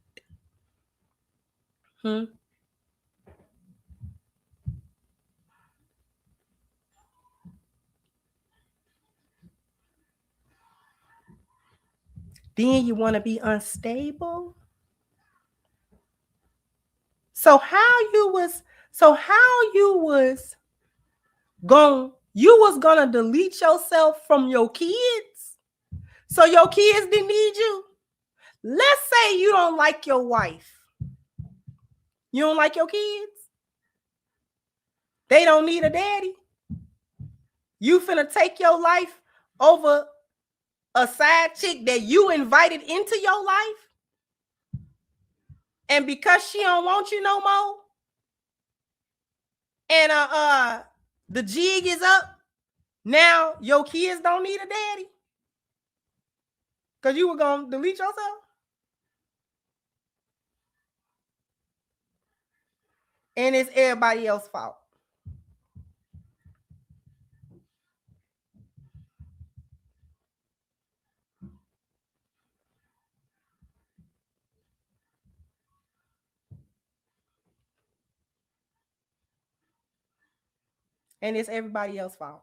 S1: Then you want to be unstable. So how you was gonna delete yourself from your kids so your kids didn't need you? Let's say you don't like your wife. You don't like your kids. They don't need a daddy. You finna take your life over a side chick that you invited into your life? And because she don't want you no more, and the jig is up, now your kids don't need a daddy? Because you were gonna delete yourself? And it's everybody else's fault. And it's everybody else's fault.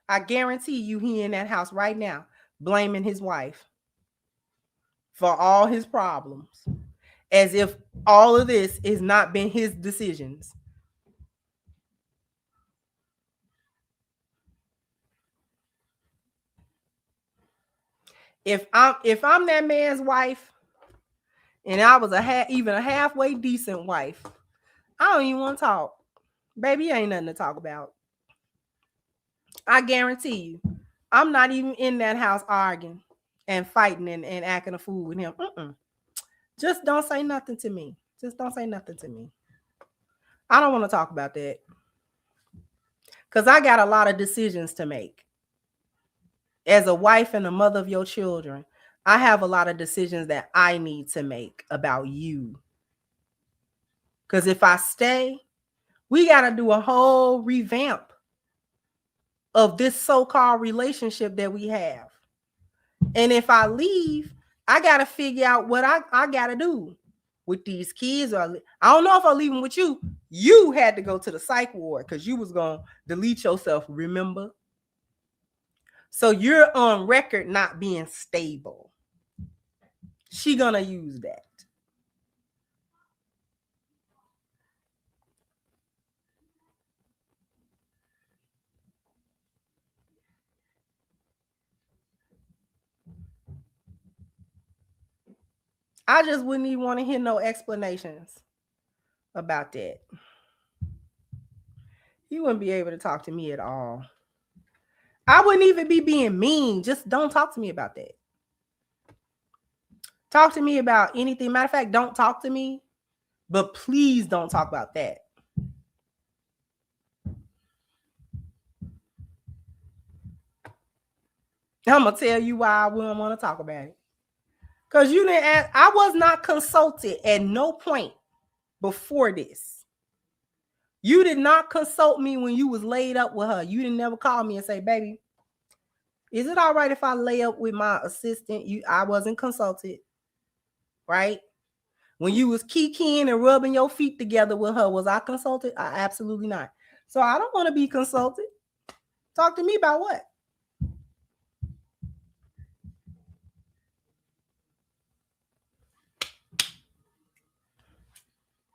S1: I guarantee you he in that house right now blaming his wife for all his problems, as if all of this has not been his decisions. If I'm that man's wife, and I was even a halfway decent wife, I don't even want to talk. Baby, ain't nothing to talk about. I guarantee you, I'm not even in that house arguing and fighting and acting a fool with him. Just don't say nothing to me. Just don't say nothing to me. I don't want to talk about that. Because I got a lot of decisions to make. As a wife and a mother of your children, I have a lot of decisions that I need to make about you. Because if I stay, we got to do a whole revamp of this so-called relationship that we have. And if I leave, I got to figure out what I got to do with these kids. Or I don't know if I'm leaving with you. You had to go to the psych ward because you was going to delete yourself, remember? So you're on record not being stable. She going to use that. I just wouldn't even want to hear no explanations about that. You wouldn't be able to talk to me at all. I wouldn't even be being mean. Just don't talk to me about that. Talk to me about anything. Matter of fact, don't talk to me, but please don't talk about that. I'm going to tell you why I wouldn't want to talk about it. Because you didn't ask, I was not consulted at no point before this. You did not consult me when you was laid up with her. You didn't never call me and say, baby, is it all right if I lay up with my assistant? I wasn't consulted, right? When you was kikiing and rubbing your feet together with her, was I consulted? Absolutely not. So I don't want to be consulted. Talk to me about what?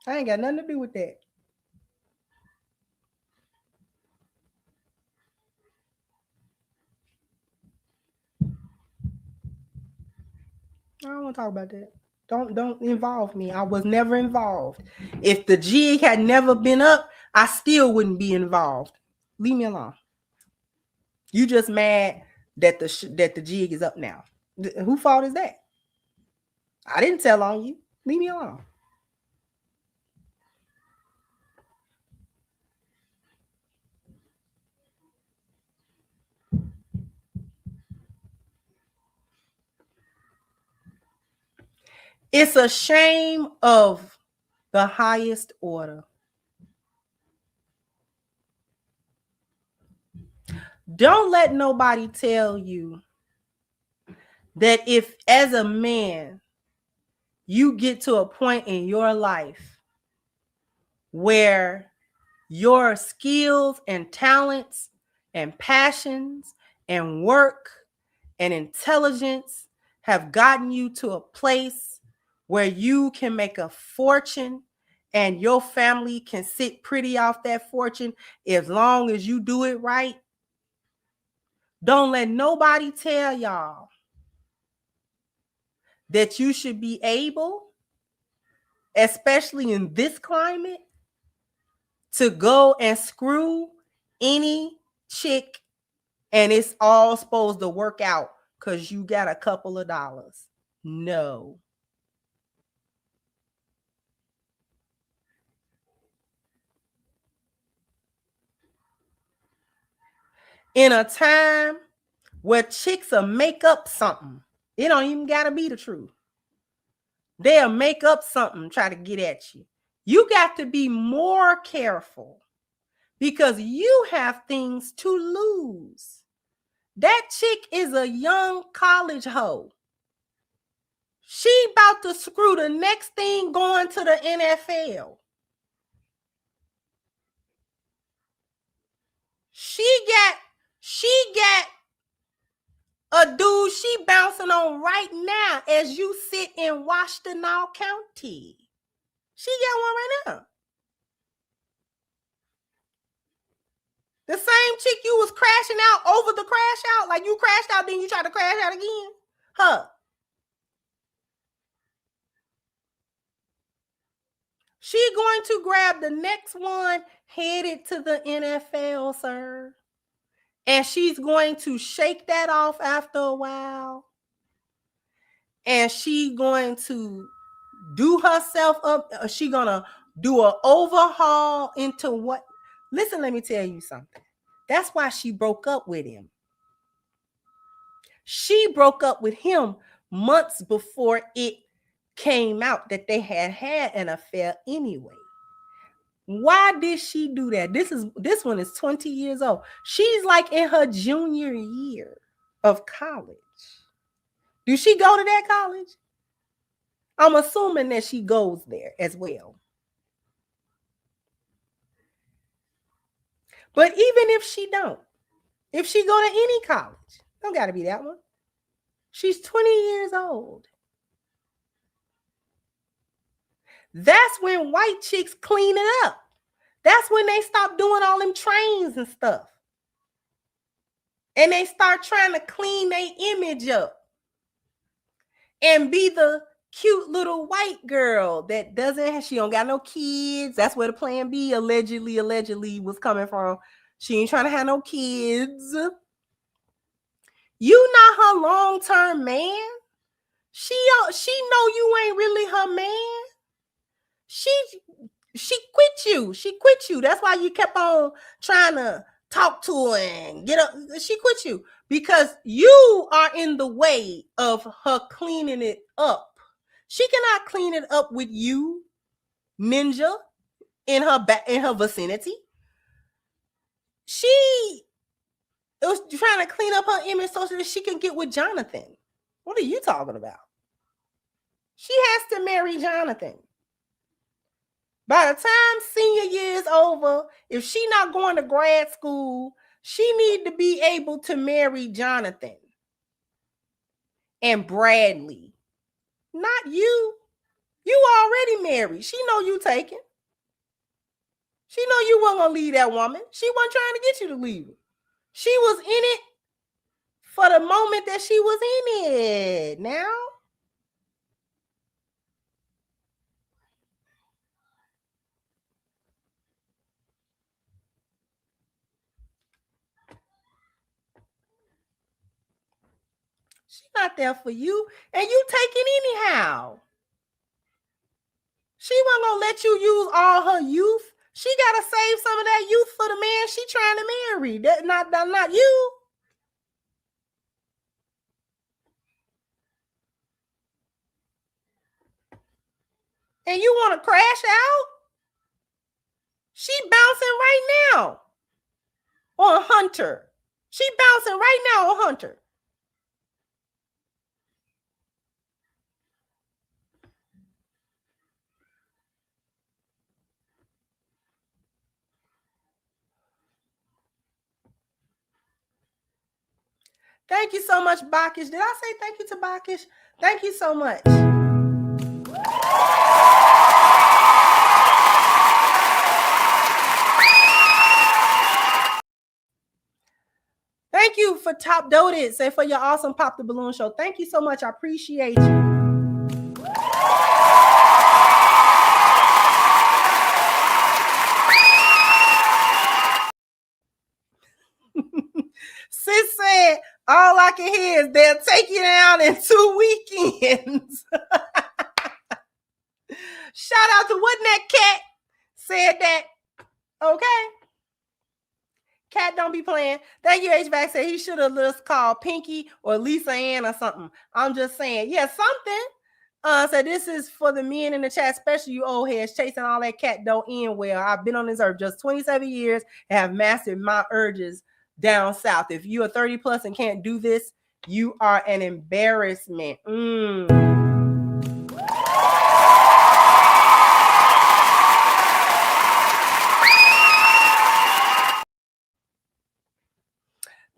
S1: I ain't got nothing to do with that. I don't want to talk about that. Don't involve me. I was never involved. If the jig had never been up, I still wouldn't be involved. Leave me alone. You just mad that the jig is up now. Who fault is that? I didn't tell on you. Leave me alone. It's a shame of the highest order. Don't let nobody tell you that if, as a man, you get to a point in your life where your skills and talents and passions and work and intelligence have gotten you to a place where you can make a fortune and your family can sit pretty off that fortune as long as you do it right. Don't let nobody tell y'all that you should be able, especially in this climate, to go and screw any chick and it's all supposed to work out because you got a couple of dollars. No. In a time where chicks will make up something, it don't even got to be the truth. They'll make up something, try to get at you. You got to be more careful because you have things to lose. That chick is a young college hoe. She about to screw the next thing going to the NFL. She got a dude she bouncing on right now as you sit in Washtenaw County. She got one right now. The same chick you was crashing out over the crash out, like you crashed out, then you tried to crash out again. Her. She going to grab the next one headed to the NFL, sir. And she's going to shake that off after a while. And she's going to do herself up. She's going to do an overhaul into what? Listen, let me tell you something. That's why she broke up with him. She broke up with him months before it came out that they had an affair anyway. Why did she do that? This one is 20 years old. She's like in her junior year of college. Do she go to that college? I'm assuming that she goes there as well. But even if she don't, if she go to any college, don't got to be that one. She's 20 years old. That's when white chicks clean it up. That's when they stop doing all them trains and stuff. And they start trying to clean their image up and be the cute little white girl that she don't got no kids. That's where the plan B allegedly was coming from. She ain't trying to have no kids. You not her long-term man. She know you ain't really her man. She quit you. She quit you. That's why you kept on trying to talk to her and get up. She quit you because you are in the way of her cleaning it up. She cannot clean it up with you, ninja, in her vicinity. She was trying to clean up her image so that she can get with Jonathan. What are you talking about? She has to marry Jonathan. By the time senior year is over, if she not going to grad school, she need to be able to marry Jonathan and Bradley. Not you. You already married. She know you taken. She know you weren't going to leave that woman. She wasn't trying to get you to leave her. She was in it for the moment that she was in it. Now, she's not there for you, and you taking anyhow. She wasn't gonna let you use all her youth. She gotta save some of that youth for the man she trying to marry. That not you. And you want to crash out? She bouncing right now on Hunter. She bouncing right now on Hunter. Thank you so much, Bakish. Did I say thank you to Bakish? Thank you so much. Thank you for Top Doted. Say for your awesome Pop the Balloon show. Thank you so much. I appreciate you. Sis said, all I can hear is they'll take you down in 2 weekends. Shout out to wasn't that Cat said that. Okay. Cat don't be playing. Thank you, HVAC said he should have just called Pinky or Lisa Ann or something. I'm just saying, yeah, something. So this is for the men in the chat, especially you old heads chasing all that cat don't end well. I've been on this earth just 27 years and have mastered my urges down south. If you are 30 plus and can't do this, you are an embarrassment.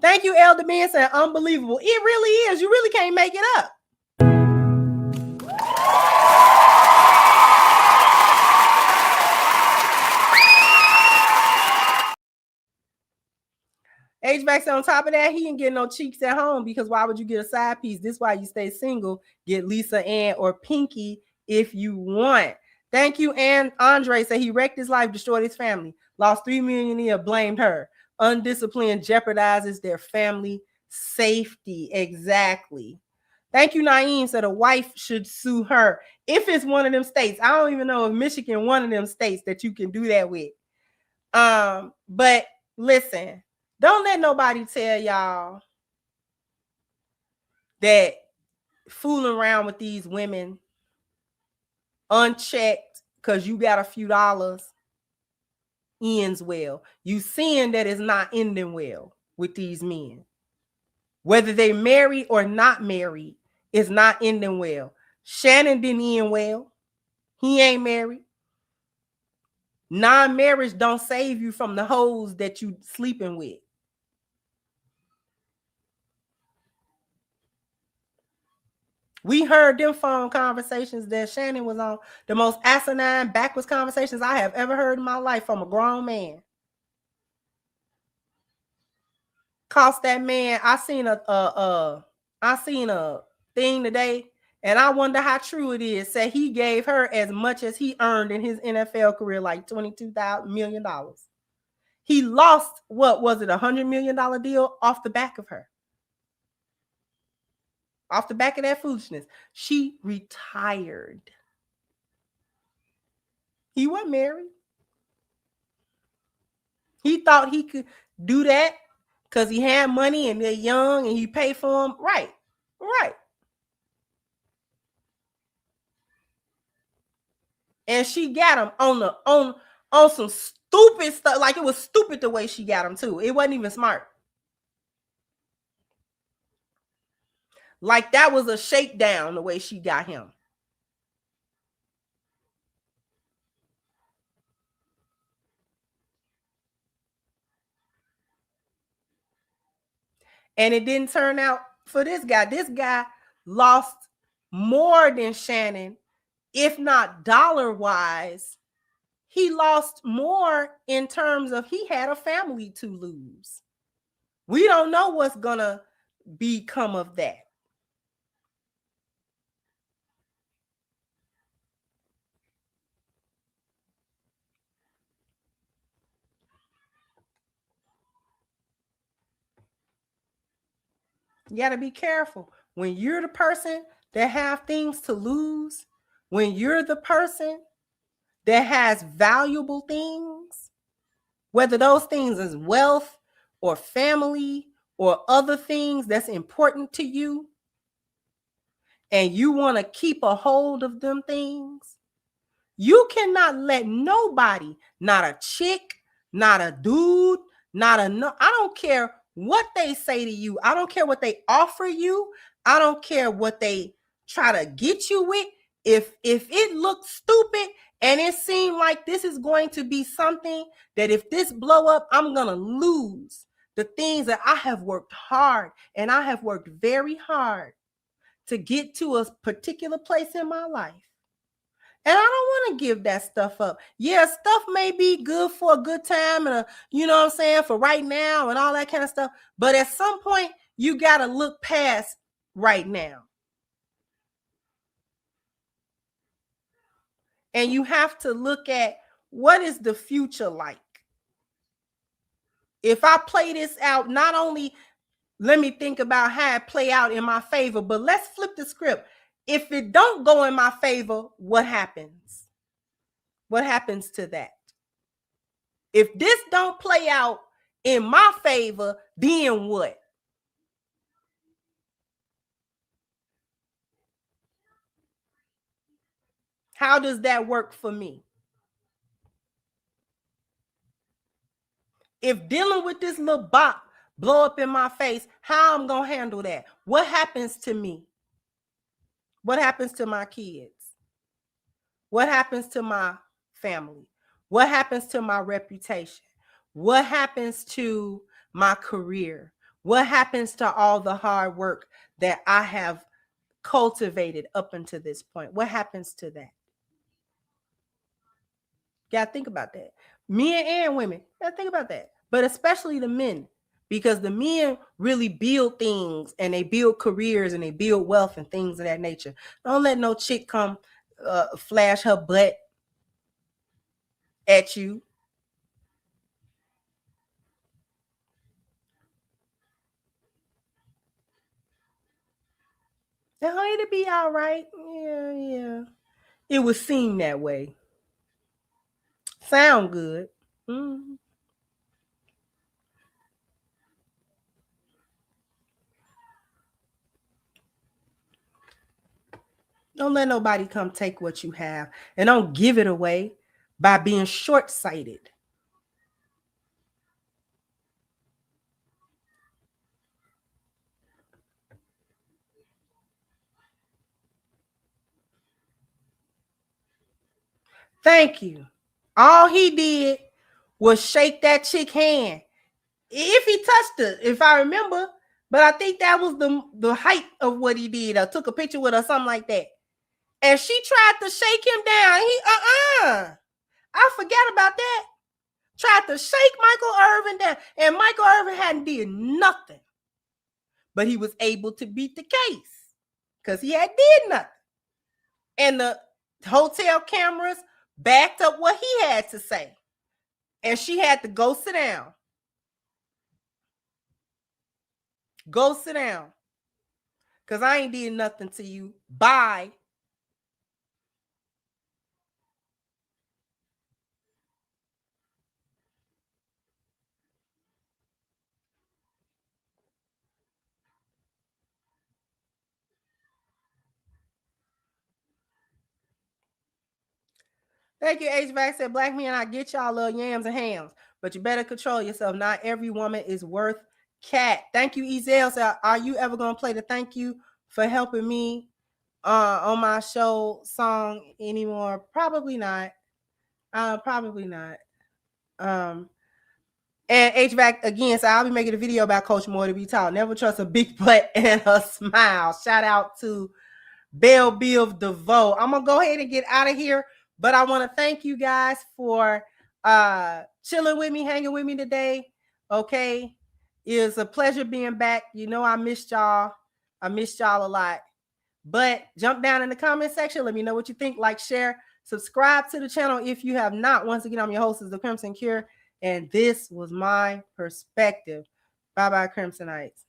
S1: Thank you, Elder Man said unbelievable. It really is. You really can't make it up. HVAC on top of that, he didn't get no cheeks at home because why would you get a side piece? This is why you stay single. Get Lisa Ann or Pinky if you want. Thank you. And Andre said he wrecked his life, destroyed his family, lost $3 million a year, blamed her. undisciplined jeopardizes their family safety. Exactly. Thank you, Naeem said a wife should sue her if it's one of them states. I don't even know if Michigan one of them states that you can do that with. But listen, don't let nobody tell y'all that fooling around with these women unchecked because you got a few dollars ends well. You seeing that it's not ending well with these men. Whether they married or not married, it's not ending well. Shannon didn't end well. He ain't married. Non-marriage don't save you from the hoes that you sleeping with. We heard them phone conversations that Shannon was on, the most asinine, backwards conversations I have ever heard in my life from a grown man. Cost that man. I seen a thing today, and I wonder how true it is. Said he gave her as much as he earned in his NFL career, like $22 million. He lost, what was it, $100 million deal off the back of her. Off the back of that foolishness. She retired. He wasn't married. He thought he could do that because he had money and they're young and he paid for them. Right. And she got him on some stupid stuff. Like, it was stupid the way she got him too. It wasn't even smart. Like, that was a shakedown the way she got him. And it didn't turn out for this guy. This guy lost more than Shannon, if not dollar-wise. He lost more in terms of he had a family to lose. We don't know what's gonna become of that. You got to be careful. When you're the person that have things to lose, when you're the person that has valuable things, whether those things is wealth or family or other things that's important to you, and you want to keep a hold of them things, you cannot let nobody, not a chick, not a dude, I don't care what they say to you. I don't care what they offer you. I don't care what they try to get you with. If it looks stupid and it seems like this is going to be something that if this blow up, I'm going to lose the things that I have worked hard, and I have worked very hard to get to a particular place in my life. And I don't want to give that stuff up. Yeah, stuff may be good for a good time and you know what I'm saying, for right now and all that kind of stuff. But at some point, you got to look past right now. And you have to look at, what is the future like? If I play this out, not only let me think about how it play out in my favor, but let's flip the script. If it don't go in my favor, what happens? What happens to that? If this don't play out in my favor, then what? How does that work for me? If dealing with this little bop blow up in my face, how I'm gonna handle that? What happens to me? What happens to my kids? What happens to my family? What happens to my reputation? What happens to my career? What happens to all the hard work that I have cultivated up until this point? What happens to that? You gotta think about that. Men and women, you gotta think about that. But especially the men, because the men really build things and they build careers and they build wealth and things of that nature. Don't let no chick come flash her butt at you. it'll be all right. Yeah. It would seem that way. Sound good. Mm. Don't let nobody come take what you have, and don't give it away by being short-sighted. Thank you. All he did was shake that chick hand. If he touched her, if I remember, but I think that was the height of what he did. I took a picture with her, something like that. And she tried to shake him down. He I forgot about that. Tried to shake Michael Irvin down, and Michael Irvin hadn't did nothing. But he was able to beat the case because he had did nothing. And the hotel cameras backed up what he had to say. And she had to go sit down. Go sit down. Because I ain't did nothing to you. Bye. Thank you, HVAC said, Black men, I get y'all little yams and hams, but you better control yourself. Not every woman is worth cat. Thank you, Ezel. So are you ever going to play the thank you for helping me on my show song anymore? Probably not. Probably not. And HVAC again, so I'll be making a video about Coach More to be taught. Never trust a big butt and a smile. Shout out to Belle Biv DeVoe. I'm gonna go ahead and get out of here, but I want to thank you guys for chilling with me, hanging with me today. Okay, it's a pleasure being back. You know, I missed y'all. I missed y'all a lot. But jump down in the comment section. Let me know what you think. Like, share, subscribe to the channel if you have not. Once again, I'm your host, The Crimson Cure, and this was my perspective. Bye-bye, Crimsonites.